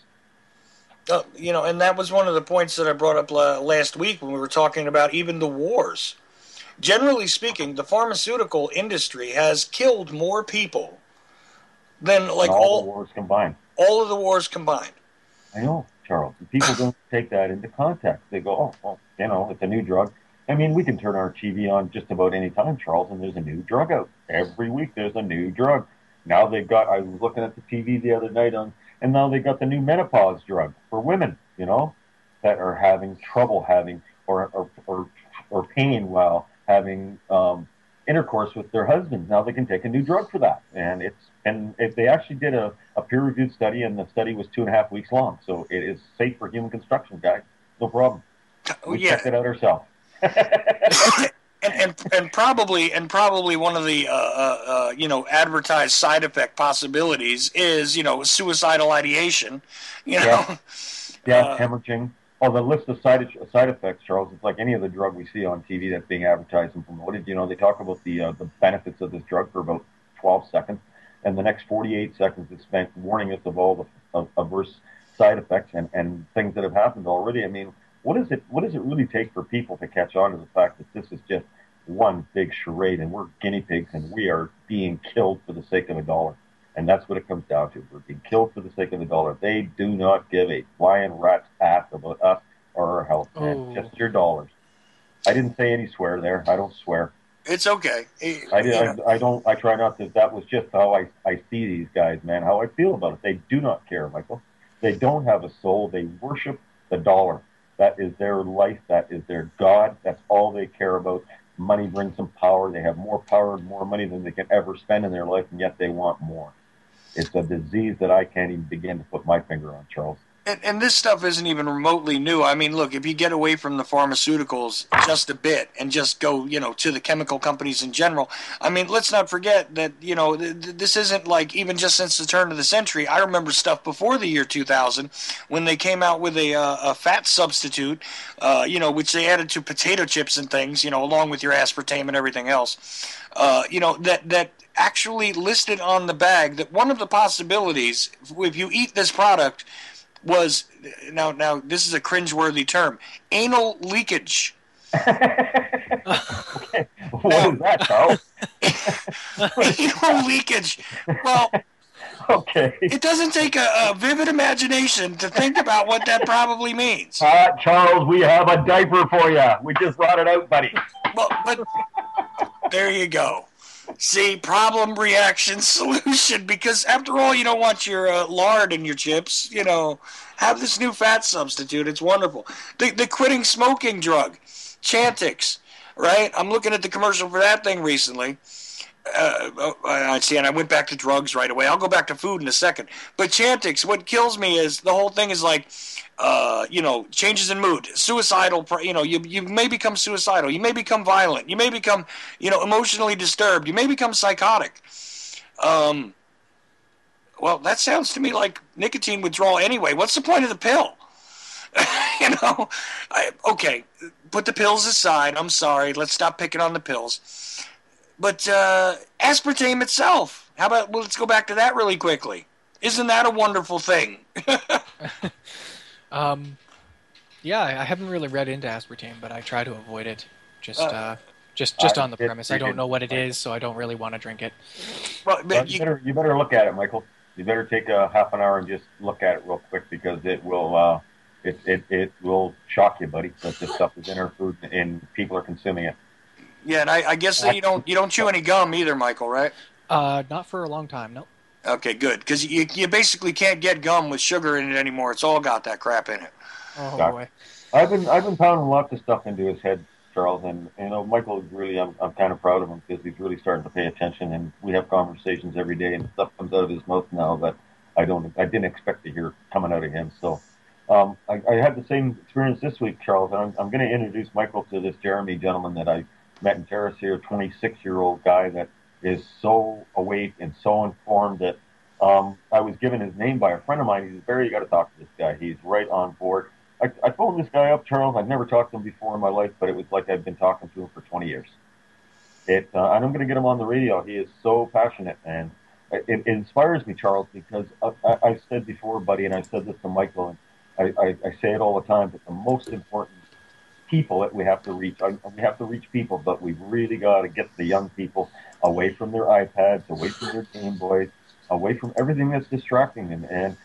And that was one of the points that I brought up last week when we were talking about even the wars. Generally speaking, the pharmaceutical industry has killed more people than all the wars combined. All of the wars combined. I know, Charles. People don't take that into context. They go, oh, well, it's a new drug. I mean, we can turn our TV on just about any time, Charles, and there's a new drug out. Every week there's a new drug. Now I was looking at the TV the other night and now they got the new menopause drug for women, that are having trouble having or pain while having intercourse with their husbands. Now they can take a new drug for that. And they actually did a peer-reviewed study, and the study was 2.5 weeks long. So it is safe for human construction, guys. No problem. We checked it out ourselves. and probably one of the advertised side effect possibilities is suicidal ideation. Hemorrhaging. Oh, the list of side effects, Charles. It's like any of the drug we see on TV that's being advertised and promoted. They talk about the benefits of this drug for about 12 seconds, and the next 48 seconds is spent warning us of all the adverse side effects and things that have happened already. I mean, what does it really take for people to catch on to the fact that this is just one big charade and we're guinea pigs and we are being killed for the sake of a dollar? And that's what it comes down to. We're being killed for the sake of the dollar. They do not give a flying rat's ass about us or our health, man. Just your dollars. I didn't say any swear there. I don't swear. It's okay. I try not to. That was just how I see these guys, man, how I feel about it. They do not care, Michael. They don't have a soul. They worship the dollar. That is their life. That is their God. That's all they care about. Money brings them power. They have more power and more money than they can ever spend in their life, and yet they want more. It's a disease that I can't even begin to put my finger on, Charles. And this stuff isn't even remotely new. I mean, look, if you get away from the pharmaceuticals just a bit and just go, to the chemical companies in general, I mean, let's not forget that, this isn't like even just since the turn of the century. I remember stuff before the year 2000 when they came out with a fat substitute, which they added to potato chips and things, along with your aspartame and everything else, that actually listed on the bag that one of the possibilities, if you eat this product, was now this is a cringeworthy term, anal leakage. Okay. What is that, Charles? Anal leakage. Well, okay. It doesn't take a vivid imagination to think about what that probably means. Charles, we have a diaper for you. We just brought it out, buddy. Well, but there you go. See, problem, reaction, solution. Because after all, you don't want your lard in your chips. Have this new fat substitute. It's wonderful. The quitting smoking drug, Chantix, right? I'm looking at the commercial for that thing recently. I see, and I went back to drugs right away. I'll go back to food in a second. But Chantix, what kills me is the whole thing is like, changes in mood, suicidal. You may become suicidal. You may become violent. You may become, emotionally disturbed. You may become psychotic. Well, that sounds to me like nicotine withdrawal anyway. What's the point of the pill? Okay, put the pills aside. I'm sorry. Let's stop picking on the pills. But aspartame itself, how about, well, let's go back to that really quickly. Isn't that a wonderful thing? Yeah, I haven't really read into aspartame, but I try to avoid it. Just on the premise. I don't know what it is, so I don't really want to drink it. Well, you better look at it, Michael. You better take a half an hour and just look at it real quick, because it will it will shock you, buddy. That this stuff is in our food and people are consuming it. Yeah, and I guess that you don't chew any gum either, Michael, right? Not for a long time, no. Okay, good, because you basically can't get gum with sugar in it anymore. It's all got that crap in it. Oh boy. I've been pounding lots of stuff into his head, Charles, and Michael is really, I'm kind of proud of him, because he's really starting to pay attention, and we have conversations every day, and stuff comes out of his mouth now that I didn't expect to hear coming out of him. So I had the same experience this week, Charles, and I'm going to introduce Michael to this Jeremy gentleman that I met in Terrace here, a 26-year-old guy that is so awake and so informed that I was given his name by a friend of mine. He said, Barry, you got to talk to this guy. He's right on board. I phoned this guy up, Charles. I've never talked to him before in my life, but it was like I've been talking to him for 20 years. And I'm going to get him on the radio. He is so passionate, and it inspires me, Charles, because I've said before, buddy, and I've said this to Michael, and I say it all the time, but the most important people that we have to reach, we have to reach people, but we've really got to get the young people away from their iPads, away from their Game Boys, away from everything that's distracting them. And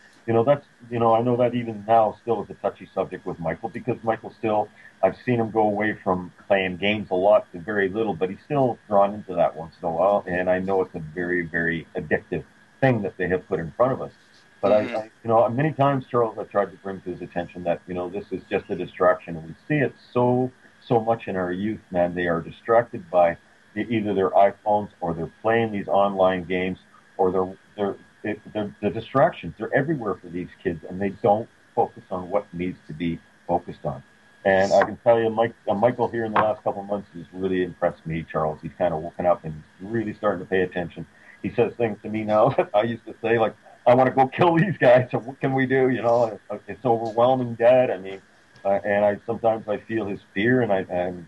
that's, I know that even now still is a touchy subject with Michael, because Michael still, I've seen him go away from playing games a lot to very little, but he's still drawn into that once in a while. And I know it's a very, very addictive thing that they have put in front of us. But I many times, Charles, I've tried to bring to his attention that, this is just a distraction. And we see it so much in our youth, man. They are distracted by either their iPhones, or they're playing these online games, or the distractions. They're everywhere for these kids, and they don't focus on what needs to be focused on. And I can tell you, Michael here in the last couple of months has really impressed me, Charles. He's kind of woken up and he's really starting to pay attention. He says things to me now that I used to say, like, I want to go kill these guys. So what can we do? It's overwhelming, Dad. I mean, and sometimes I feel his fear, and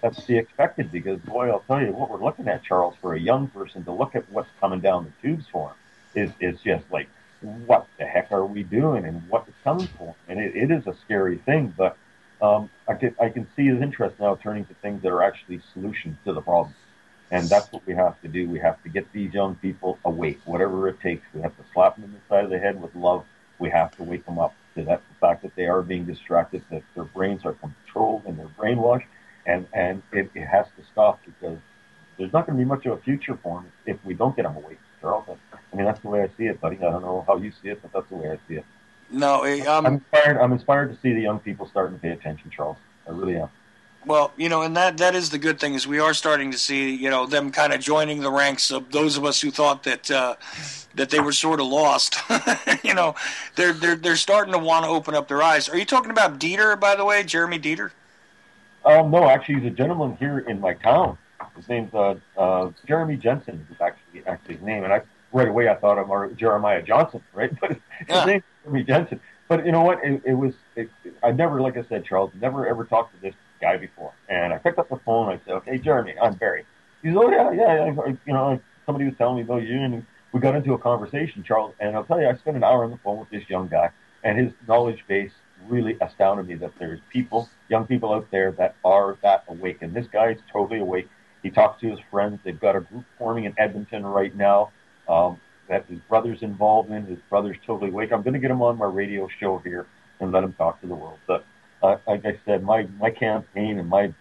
that's to be expected, because, boy, I'll tell you what we're looking at, Charles, for a young person to look at what's coming down the tubes for him is just like, what the heck are we doing, and what is coming for him? And it is a scary thing, but I can see his interest now turning to things that are actually solutions to the problem. And that's what we have to do. We have to get these young people awake, whatever it takes. We have to slap them in the side of the head with love. We have to wake them up to the fact that they are being distracted, that their brains are controlled and they're brainwashed, and it has to stop, because there's not going to be much of a future for them if we don't get them awake, Charles. I mean, that's the way I see it, buddy. I don't know how you see it, but that's the way I see it. No, I'm inspired to see the young people starting to pay attention, Charles. I really am. Well, and that is the good thing, is we are starting to see, them kind of joining the ranks of those of us who thought that that they were sort of lost. They're starting to want to open up their eyes. Are you talking about Dieter, by the way, Jeremy Dieter? No, actually, he's a gentleman here in my town. His name's Jeremy Jensen is actually his name, and right away I thought of Jeremiah Johnson, right? But his name's Jeremy Jensen. But you know what? I never, like I said, Charles, never ever talked to this guy before. And I picked up the phone and I said, "Okay, Jeremy, I'm Barry." He's, "Oh yeah. Somebody was telling me about you," and we got into a conversation, Charles. And I'll tell you, I spent an hour on the phone with this young guy, and his knowledge base really astounded me, that there's young people out there that are that awake. And this guy is totally awake. He talks to his friends. They've got a group forming in Edmonton right now that his brother's involved in. His brother's totally awake. I'm going to get him on my radio show here and let him talk to the world. But like I said, my campaign and my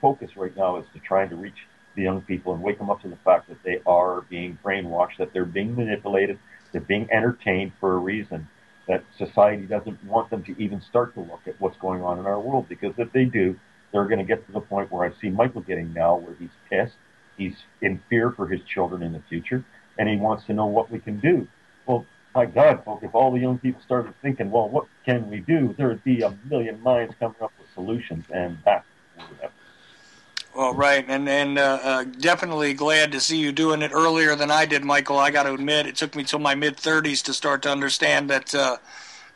focus right now is to try to reach the young people and wake them up to the fact that they are being brainwashed, that they're being manipulated, they're being entertained for a reason, that society doesn't want them to even start to look at what's going on in our world. Because if they do, they're going to get to the point where I see Michael getting now, where he's pissed, he's in fear for his children in the future, and he wants to know what we can do. Well, my God, folks, if all the young people started thinking, well, what can we do? There would be a million minds coming up with solutions, and that's what we have. Well, right, and definitely glad to see you doing it earlier than I did, Michael. I got to admit, it took me till my mid-30s to start to understand that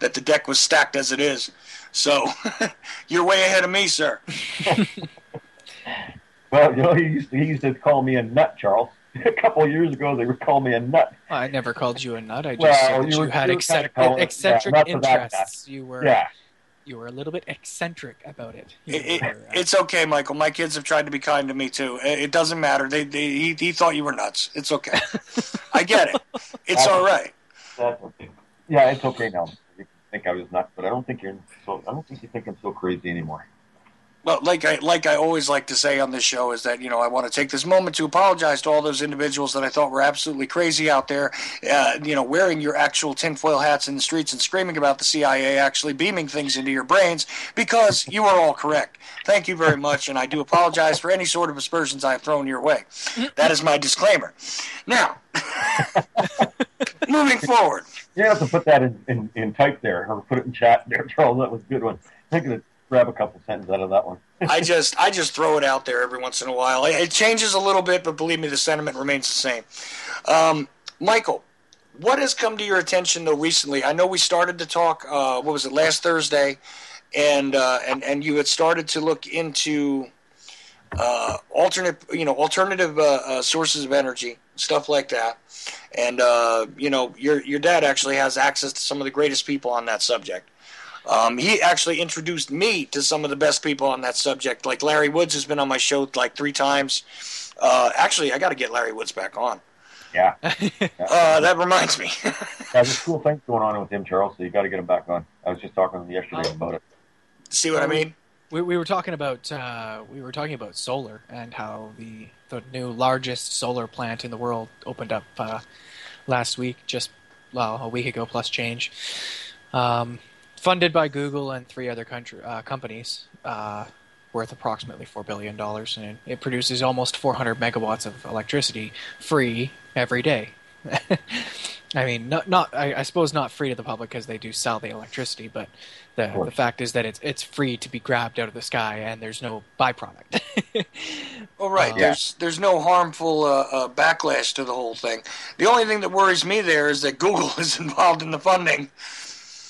that the deck was stacked as it is. So you're way ahead of me, sir. Well, he used to call me a nut, Charles. A couple of years ago, they were calling me a nut. I never called you a nut. I just said that you had eccentric interests. You were a little bit eccentric about it. It's okay, Michael. My kids have tried to be kind to me too. It doesn't matter. He thought you were nuts. It's okay. I get it. It's all right. That's okay. Yeah, it's okay now. You think I was nuts, but I don't think you think I'm so crazy anymore. Well, like I always like to say on this show is that, I want to take this moment to apologize to all those individuals that I thought were absolutely crazy out there, wearing your actual tinfoil hats in the streets and screaming about the CIA actually beaming things into your brains, because you are all correct. Thank you very much, and I do apologize for any sort of aspersions I have thrown your way. That is my disclaimer. Now, moving forward. You have to put that in type there, or put it in chat there, Charles. That was a good one. I'm going to grab a couple sentences out of that one. I just throw it out there every once in a while. It changes a little bit, but believe me, the sentiment remains the same. Michael, what has come to your attention though recently? I know we started to talk. What was it, last Thursday, and you had started to look into alternative sources of energy, stuff like that. And your dad actually has access to some of the greatest people on that subject. He actually introduced me to some of the best people on that subject. Like Larry Woods has been on my show like 3 times. Actually, I got to get Larry Woods back on. Yeah. That reminds me. There's cool things going on with him, Charles. So you got to get him back on. I was just talking to him yesterday about it. See what I mean? We were talking about solar and how the new largest solar plant in the world opened up last week, a week ago plus change. Funded by Google and 3 other companies, worth approximately $4 billion, and it produces almost 400 megawatts of electricity free every day. I mean, I suppose not free to the public because they do sell the electricity, but the fact is that it's free to be grabbed out of the sky and there's no byproduct. Well, right. There's no harmful backlash to the whole thing. The only thing that worries me there is that Google is involved in the funding.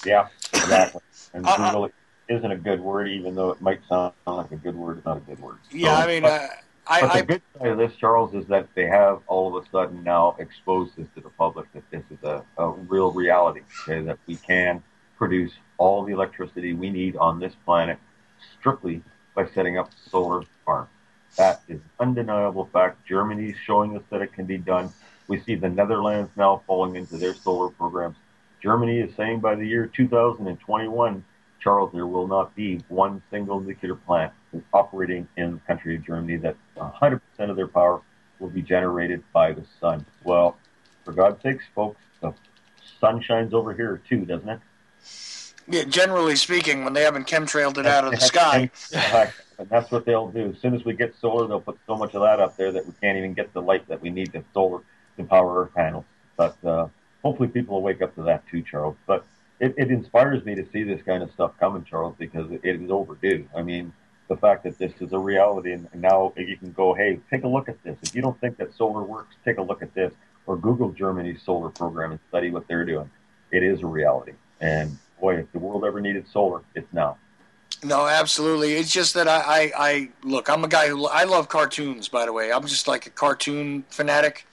Yeah, exactly. And Google isn't a good word, even though it might sound like a good word. It's not a good word. Yeah, so, I mean, but the good side of this, Charles, is that they have all of a sudden now exposed this to the public, that this is a real reality, okay, that we can produce all the electricity we need on this planet strictly by setting up solar farms. That is undeniable fact. Germany is showing us that it can be done. We see the Netherlands now falling into their solar programs. Germany is saying by the year 2021, Charles, there will not be one single nuclear plant operating in the country of Germany, that 100% of their power will be generated by the sun. Well, for God's sakes, folks, the sun shines over here too, doesn't it? Yeah, generally speaking, when they haven't chemtrailed it out of the sky. And that's what they'll do. As soon as we get solar, they'll put so much of that up there that we can't even get the light that we need to power our panels. But hopefully people will wake up to that too, Charles. But it inspires me to see this kind of stuff coming, Charles, because it is overdue. I mean, the fact that this is a reality, and now you can go, hey, take a look at this. If you don't think that solar works, take a look at this. Or Google Germany's solar program and study what they're doing. It is a reality. And boy, if the world ever needed solar, it's now. No, absolutely. It's just that I look, I'm a guy I love cartoons, by the way. I'm just like a cartoon fanatic.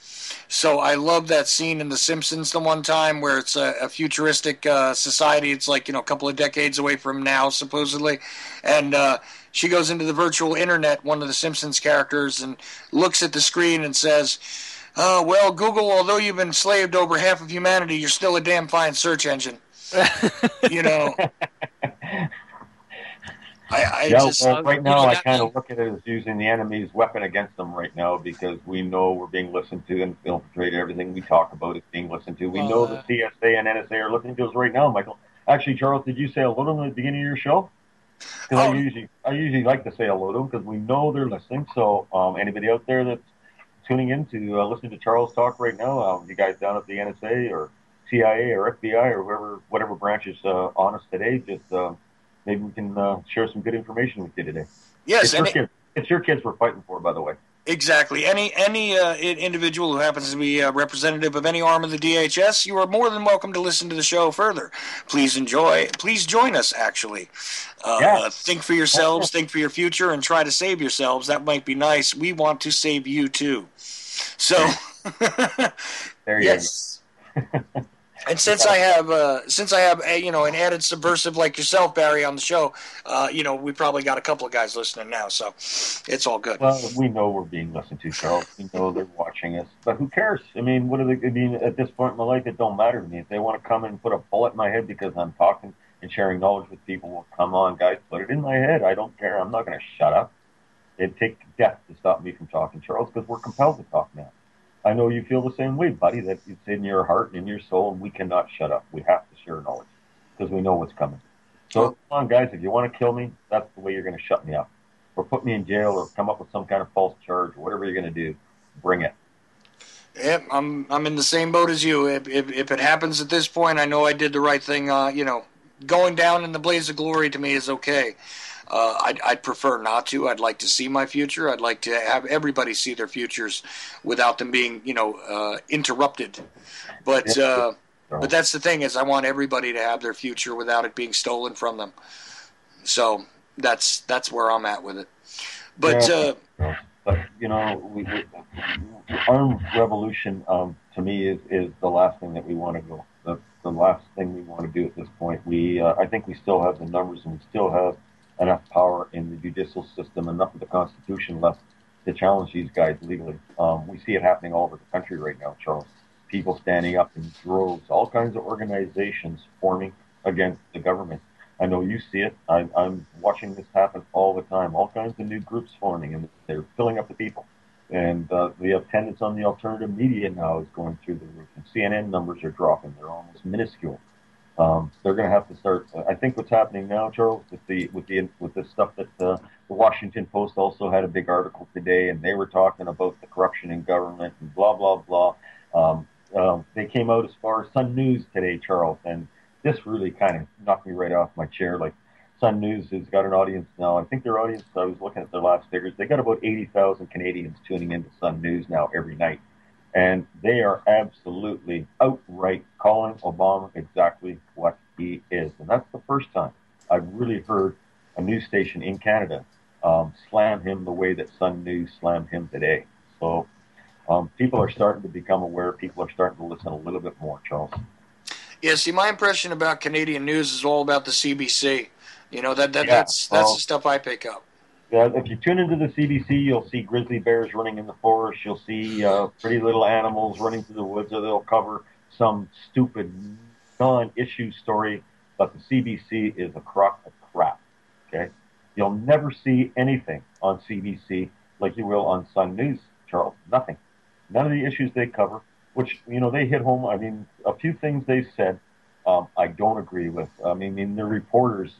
So I love that scene in The Simpsons the one time where it's a futuristic society. It's like, a couple of decades away from now, supposedly. And she goes into the virtual internet, one of the Simpsons characters, and looks at the screen and says, well, Google, although you've enslaved over half of humanity, you're still a damn fine search engine. Right now, I kind of look at it as using the enemy's weapon against them right now, because we know we're being listened to and infiltrated. Everything we talk about is being listened to. We know the CSA and NSA are looking to us right now, Michael. Actually, Charles, did you say hello to them at the beginning of your show? Because I usually like to say hello to them because we know they're listening. So anybody out there that's tuning in to listen to Charles talk right now, you guys down at the NSA or CIA or FBI or whatever branch is on us today, just maybe we can share some good information with you today. Yes, It's your kids we're fighting for, by the way. Exactly. Any individual who happens to be a representative of any arm of the DHS, you are more than welcome to listen to the show further. Please join us, actually. Think for yourselves, think for your future, and try to save yourselves. That might be nice. We want to save you, too. So, there you yes. And since I have an added subversive like yourself, Barry, on the show, we probably got a couple of guys listening now, so it's all good. Well, we know we're being listened to, Charles. We know they're watching us, but who cares? I mean, what are they? I mean, at this point in my life, it don't matter to me. If they want to come and put a bullet in my head because I'm talking and sharing knowledge with people, well, come on, guys, put it in my head. I don't care. I'm not going to shut up. It'd take death to stop me from talking, Charles, because we're compelled to talk now. I know you feel the same way, buddy, that it's in your heart and in your soul, and we cannot shut up. We have to share knowledge because we know what's coming. So, come on, guys, if you want to kill me, that's the way you're going to shut me up. Or put me in jail or come up with some kind of false charge or whatever you're going to do. Bring it. Yep, I'm in the same boat as you. If it happens at this point, I know I did the right thing. Going down in the blaze of glory to me is okay. I'd prefer not to. I'd like to see my future. I'd like to have everybody see their futures without them being, interrupted. But that's the thing is, I want everybody to have their future without it being stolen from them. So that's where I'm at with it. But armed revolution to me is the last thing that we want to go. The last thing we want to do at this point. I think we still have the numbers and we still have enough power in the judicial system, enough of the Constitution left to challenge these guys legally. We see it happening all over the country right now, Charles. People standing up in droves, all kinds of organizations forming against the government. I know you see it. I'm watching this happen all the time. All kinds of new groups forming, and they're filling up the people. And the attendance on the alternative media now is going through the roof. And CNN numbers are dropping. They're almost minuscule. They're going to have to start. I think what's happening now, Charles, with the stuff that the Washington Post also had a big article today, and they were talking about the corruption in government and blah blah blah. They came out as far as Sun News today, Charles, and this really kind of knocked me right off my chair. Like Sun News has got an audience now. I think their audience. I was looking at their last figures. They got about 80,000 Canadians tuning into Sun News now every night. And they are absolutely outright calling Obama exactly what he is. And that's the first time I've really heard a news station in Canada slam him the way that Sun News slammed him today. So people are starting to become aware. People are starting to listen a little bit more, Charles. Yeah, see, my impression about Canadian news is all about the CBC. That's the stuff I pick up. If you tune into the CBC, you'll see grizzly bears running in the forest. You'll see pretty little animals running through the woods, or they'll cover some stupid non-issue story. But the CBC is a crock of crap. Okay, you'll never see anything on CBC like you will on Sun News, Charles. Nothing. None of the issues they cover, which they hit home. I mean, a few things they said. I don't agree with. I mean, the reporters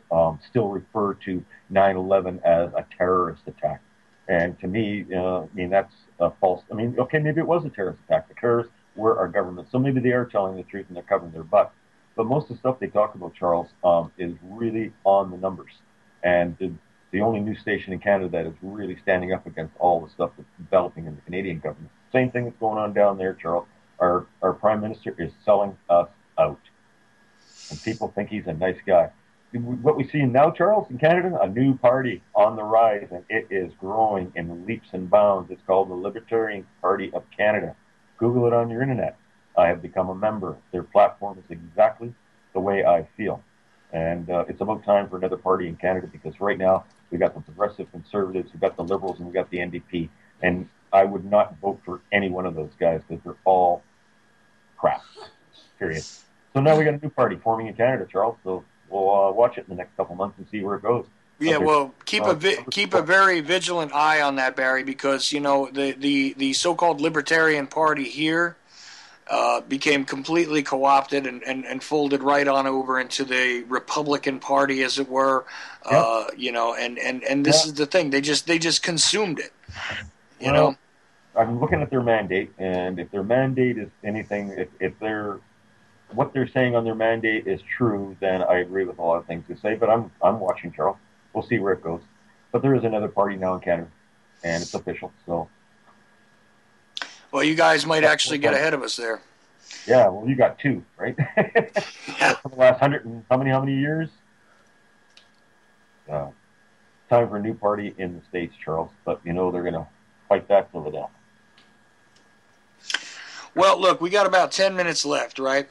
still refer to 9/11 as a terrorist attack. And to me, that's false. I mean, okay, maybe it was a terrorist attack. The terrorists were our government. So maybe they are telling the truth and they're covering their butt. But most of the stuff they talk about, Charles, is really on the numbers. And the only news station in Canada that is really standing up against all the stuff that's developing in the Canadian government. Same thing that's going on down there, Charles. Our Prime Minister is selling us out. And people think he's a nice guy. What we see now, Charles, in Canada, a new party on the rise, and it is growing in leaps and bounds. It's called the Libertarian Party of Canada. Google it on your internet. I have become a member. Their platform is exactly the way I feel. And it's about time for another party in Canada, because right now we've got the Progressive Conservatives, we've got the Liberals, and we've got the NDP. And I would not vote for any one of those guys because they're all crap, period. So now we got a new party forming in Canada, Charles. So we'll watch it in the next couple months and see where it goes. Yeah, well, keep a very vigilant eye on that, Barry, because the so-called Libertarian Party here became completely co-opted and folded right on over into the Republican Party, as it were. Yep. And this is the thing; they just consumed it. I'm looking at their mandate, and if their mandate is anything, if what they're saying on their mandate is true, then I agree with a lot of things they say. But I'm watching, Charles. We'll see where it goes. But there is another party now in Canada. and it's official. So, Well, you guys might actually get ahead of us there. yeah, well, you got 2, right? Yeah. For the last 100 and how many years? Time for a new party in the States, Charles. But they're going to fight that to the death. Well, look, we got about 10 minutes left, right?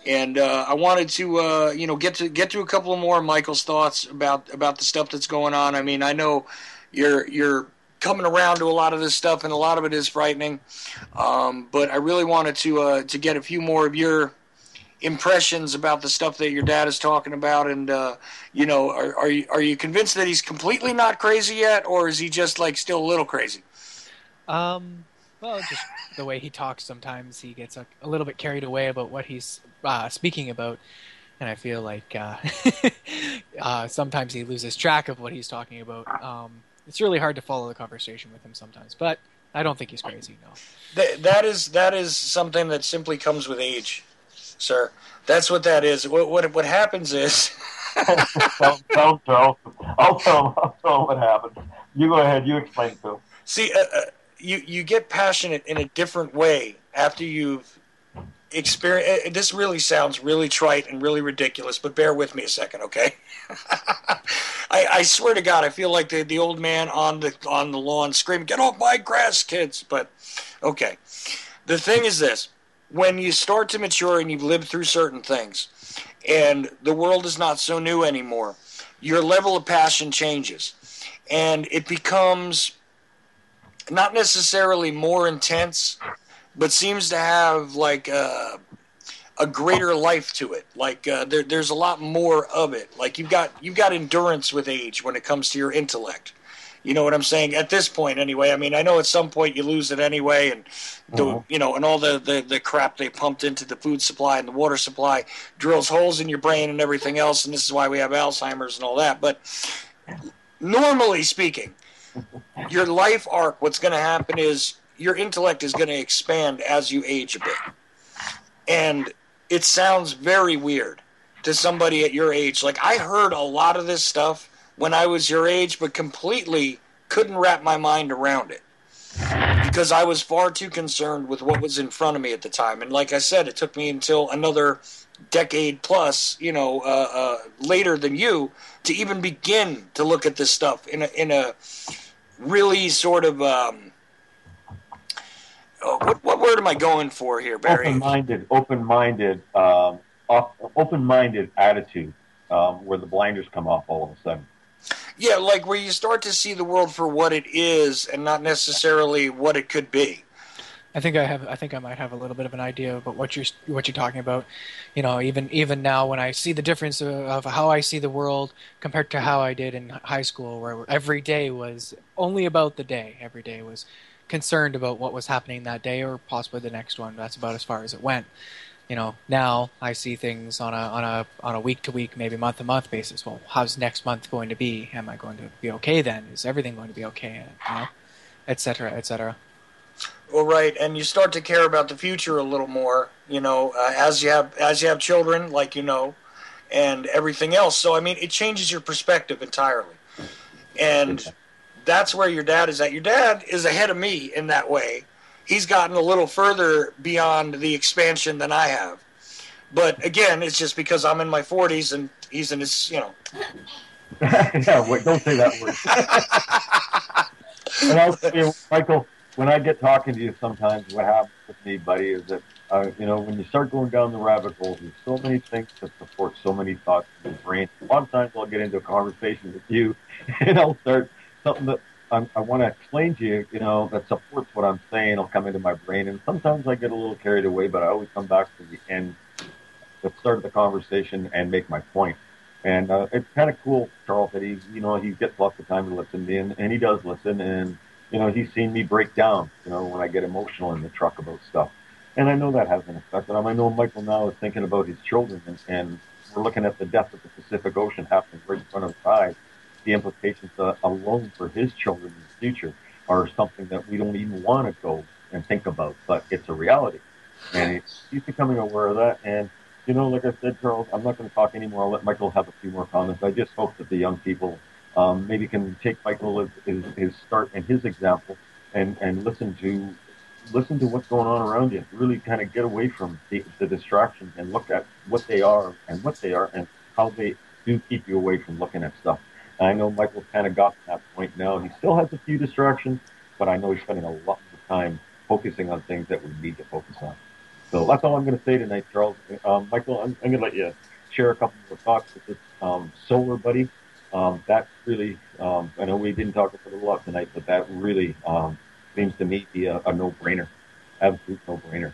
And I wanted to, get to a couple of more of Michael's thoughts about the stuff that's going on. I mean, I know you're coming around to a lot of this stuff, and a lot of it is frightening. But I really wanted to get a few more of your impressions about the stuff that your dad is talking about. And are you convinced that he's completely not crazy yet, or is he just like still a little crazy? Well, just the way he talks, sometimes he gets a little bit carried away about what he's speaking about, and I feel like sometimes he loses track of what he's talking about. It's really hard to follow the conversation with him sometimes, but I don't think he's crazy, no. That is something that simply comes with age, sir. That's what that is. What happens is... Tell Charles. I'll tell him what happens. You go ahead. You explain it to him. See, you get passionate in a different way after you've experienced. This really sounds really trite and really ridiculous, but bear with me a second, okay? I swear to God, I feel like the old man on the lawn screaming, "Get off my grass, kids!" But okay, the thing is this: when you start to mature and you've lived through certain things, and the world is not so new anymore, your level of passion changes, and it becomes not necessarily more intense, but seems to have like a greater life to it. Like there's a lot more of it. Like you've got endurance with age when it comes to your intellect. You know what I'm saying? At this point, anyway. I mean, I know at some point you lose it anyway, and and all the crap they pumped into the food supply and the water supply drills holes in your brain and everything else, and this is why we have Alzheimer's and all that. But normally speaking, your life arc, what's going to happen is your intellect is going to expand as you age a bit. And it sounds very weird to somebody at your age. Like, I heard a lot of this stuff when I was your age, but completely couldn't wrap my mind around it because I was far too concerned with what was in front of me at the time. And like I said, it took me until another decade plus, later than you, to even begin to look at this stuff in a really sort of what word am I going for here, Barry? Open-minded attitude, where the blinders come off all of a sudden. Yeah, like where you start to see the world for what it is and not necessarily what it could be. I think I might have a little bit of an idea about what you're talking about. You know, even now when I see the difference of how I see the world compared to how I did in high school, where every day was only about the day. Every day was concerned about what was happening that day or possibly the next one. That's about as far as it went. You know, now I see things on a week to week, maybe month to month basis. Well, how's next month going to be? Am I going to be okay then? Is everything going to be okay? You know, et cetera, et cetera. Well, right, and you start to care about the future a little more, you know, as you have children, like, you know, and everything else. So, I mean, it changes your perspective entirely. And that's where your dad is at. Your dad is ahead of me in that way. He's gotten a little further beyond the expansion than I have. But, again, it's just because I'm in my 40s and he's in his, you know. Yeah, wait, don't say that word. And I'll tell you, Michael, when I get talking to you sometimes, what happens with me, buddy, is that, you know, when you start going down the rabbit hole, there's so many things that support so many thoughts in your brain. A lot of times I'll get into a conversation with you, and I'll start something that I want to explain to you, you know, that supports what I'm saying. I'll come into my brain, and sometimes I get a little carried away, but I always come back to the end, the start of the conversation, and make my point. And it's kind of cool, Charles, that he gets lots of time to listen to me, and he does listen, and you know, he's seen me break down, you know, when I get emotional in the truck about stuff. And I know that has an effect on him. I know Michael now is thinking about his children, and we're looking at the death of the Pacific Ocean happening right in front of his eyes. The implications alone for his children in the future are something that we don't even want to go and think about, but it's a reality. And he's becoming aware of that. And, you know, like I said, Charles, I'm not going to talk anymore. I'll let Michael have a few more comments. I just hope that the young people maybe you can take Michael as his start and his example, and listen to what's going on around you. Really kind of get away from the distractions and look at what they are and how they do keep you away from looking at stuff. And I know Michael's kind of got to that point now. He still has a few distractions, but I know he's spending a lot more time focusing on things that we need to focus on. So that's all I'm going to say tonight, Charles. Michael, I'm going to let you share a couple more thoughts with this solar buddy. That really, I know we didn't talk about it a lot tonight, but that really seems to me be a no-brainer, absolute no-brainer.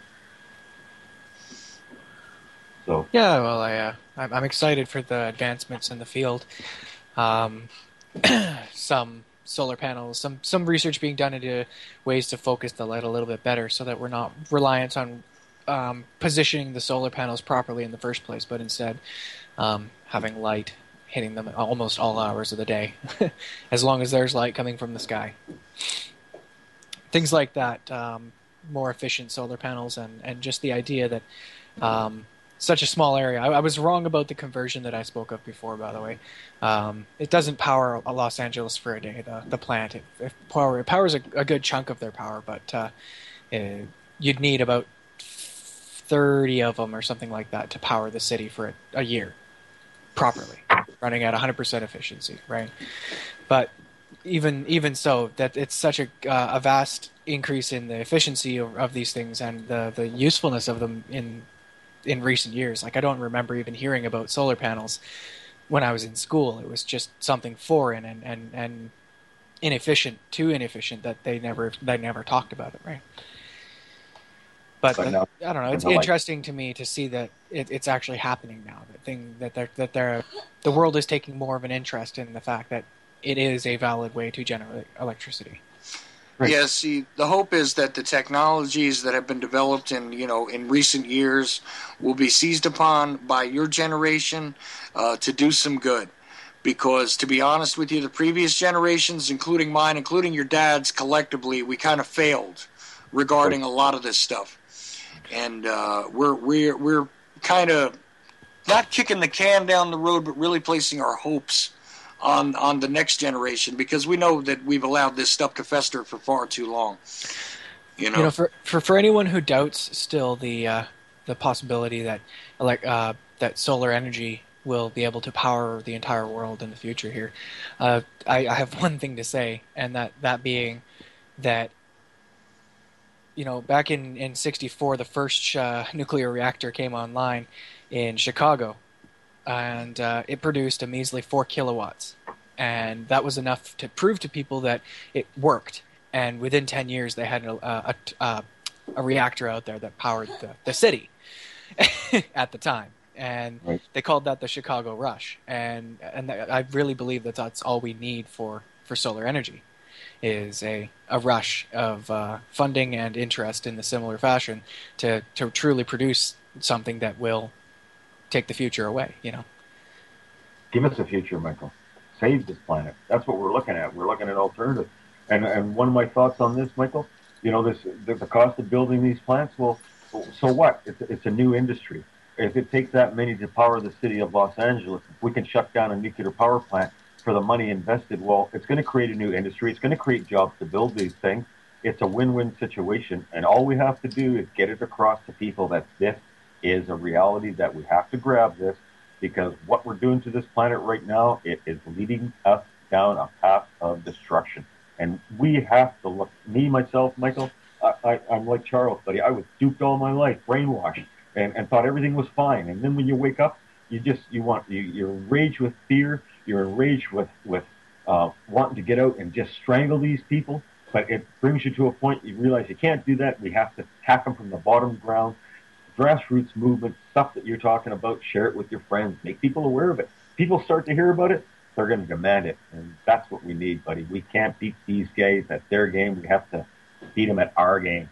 So yeah, well, I'm excited for the advancements in the field. Some solar panels, some research being done into ways to focus the light a little bit better, so that we're not reliant on positioning the solar panels properly in the first place, but instead having light hitting them at almost all hours of the day, as long as there's light coming from the sky. Things like that, more efficient solar panels, and just the idea that such a small area. I was wrong about the conversion that I spoke of before, by the way. It doesn't power Los Angeles for a day, the plant. It powers a good chunk of their power, but you'd need about 30 of them or something like that to power the city for a year properly, running at 100% efficiency, right? But even so, that it's such a vast increase in the efficiency of these things and the usefulness of them in recent years. Like, I don't remember even hearing about solar panels when I was in school. It was just something foreign and inefficient, too inefficient, that they never talked about it, right? But I don't know. It's interesting to me to see that it's actually happening now. The world is taking more of an interest in the fact that it is a valid way to generate electricity. Right. Yeah, see, the hope is that the technologies that have been developed in recent years will be seized upon by your generation to do some good. Because, to be honest with you, the previous generations, including mine, including your dad's, collectively, we kind of failed regarding a lot of this stuff. And we're kind of not kicking the can down the road, but really placing our hopes on the next generation, because we know that we've allowed this stuff to fester for far too long. For anyone who doubts still the possibility that that solar energy will be able to power the entire world in the future here, I have one thing to say, and that being that, back in 64, the first nuclear reactor came online in Chicago, and it produced a measly 4 kilowatts. And that was enough to prove to people that it worked. And within 10 years, they had a reactor out there that powered the city at the time. And they called that the Chicago Rush. And I really believe that that's all we need for solar energy, is a rush of funding and interest in the similar fashion to truly produce something that will take the future away, Give us a future, Michael. Save this planet. That's what we're looking at. We're looking at alternatives. And one of my thoughts on this, Michael, the cost of building these plants, well, so what? It's a new industry. If it takes that many to power the city of Los Angeles, if we can shut down a nuclear power plant for the money invested, well, it's going to create a new industry. It's going to create jobs to build these things. It's a win-win situation. And all we have to do is get it across to people that this is a reality, that we have to grab this, because what we're doing to this planet right now, it is leading us down a path of destruction. And we have to look, myself, Michael, I'm like Charles, buddy. I was duped all my life, brainwashed, and thought everything was fine. And then when you wake up, you're enraged with fear. You're enraged with wanting to get out and just strangle these people. But it brings you to a point you realize you can't do that. We have to attack them from the bottom ground. Grassroots movement, stuff that you're talking about, share it with your friends. Make people aware of it. People start to hear about it, they're going to demand it. And that's what we need, buddy. We can't beat these guys at their game. We have to beat them at our game.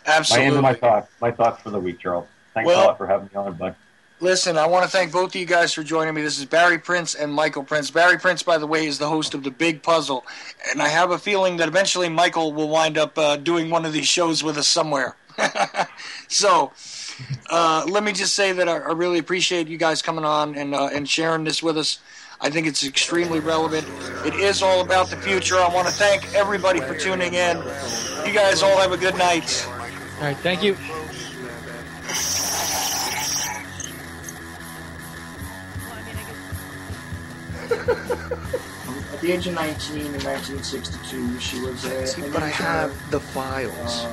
Absolutely. My thoughts for the week, Charles. Thanks a lot for having me on, bud. Listen, I want to thank both of you guys for joining me. This is Barry Prince and Michael Prince. Barry Prince, by the way, is the host of The Big Puzzle. And I have a feeling that eventually Michael will wind up doing one of these shows with us somewhere. So, let me just say that I really appreciate you guys coming on and sharing this with us. I think it's extremely relevant. It is all about the future. I want to thank everybody for tuning in. You guys all have a good night. All right, thank you. At the age of 19 in 1962, she was See, but I have the files.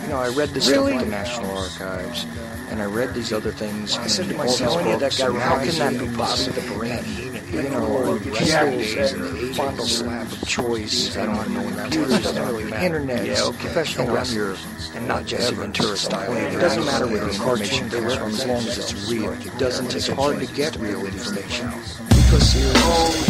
You know, I read this stuff at the National Archives, and I read these other things. I said to myself, how can that be possible? The brain, you know, pistols and fondle slab of choice. I don't know when that was. It doesn't really matter. Internet, professional wrestlers, and not Jesse Ventura style. It doesn't matter where the information comes from as long as it's real. It doesn't. It's hard to get real information because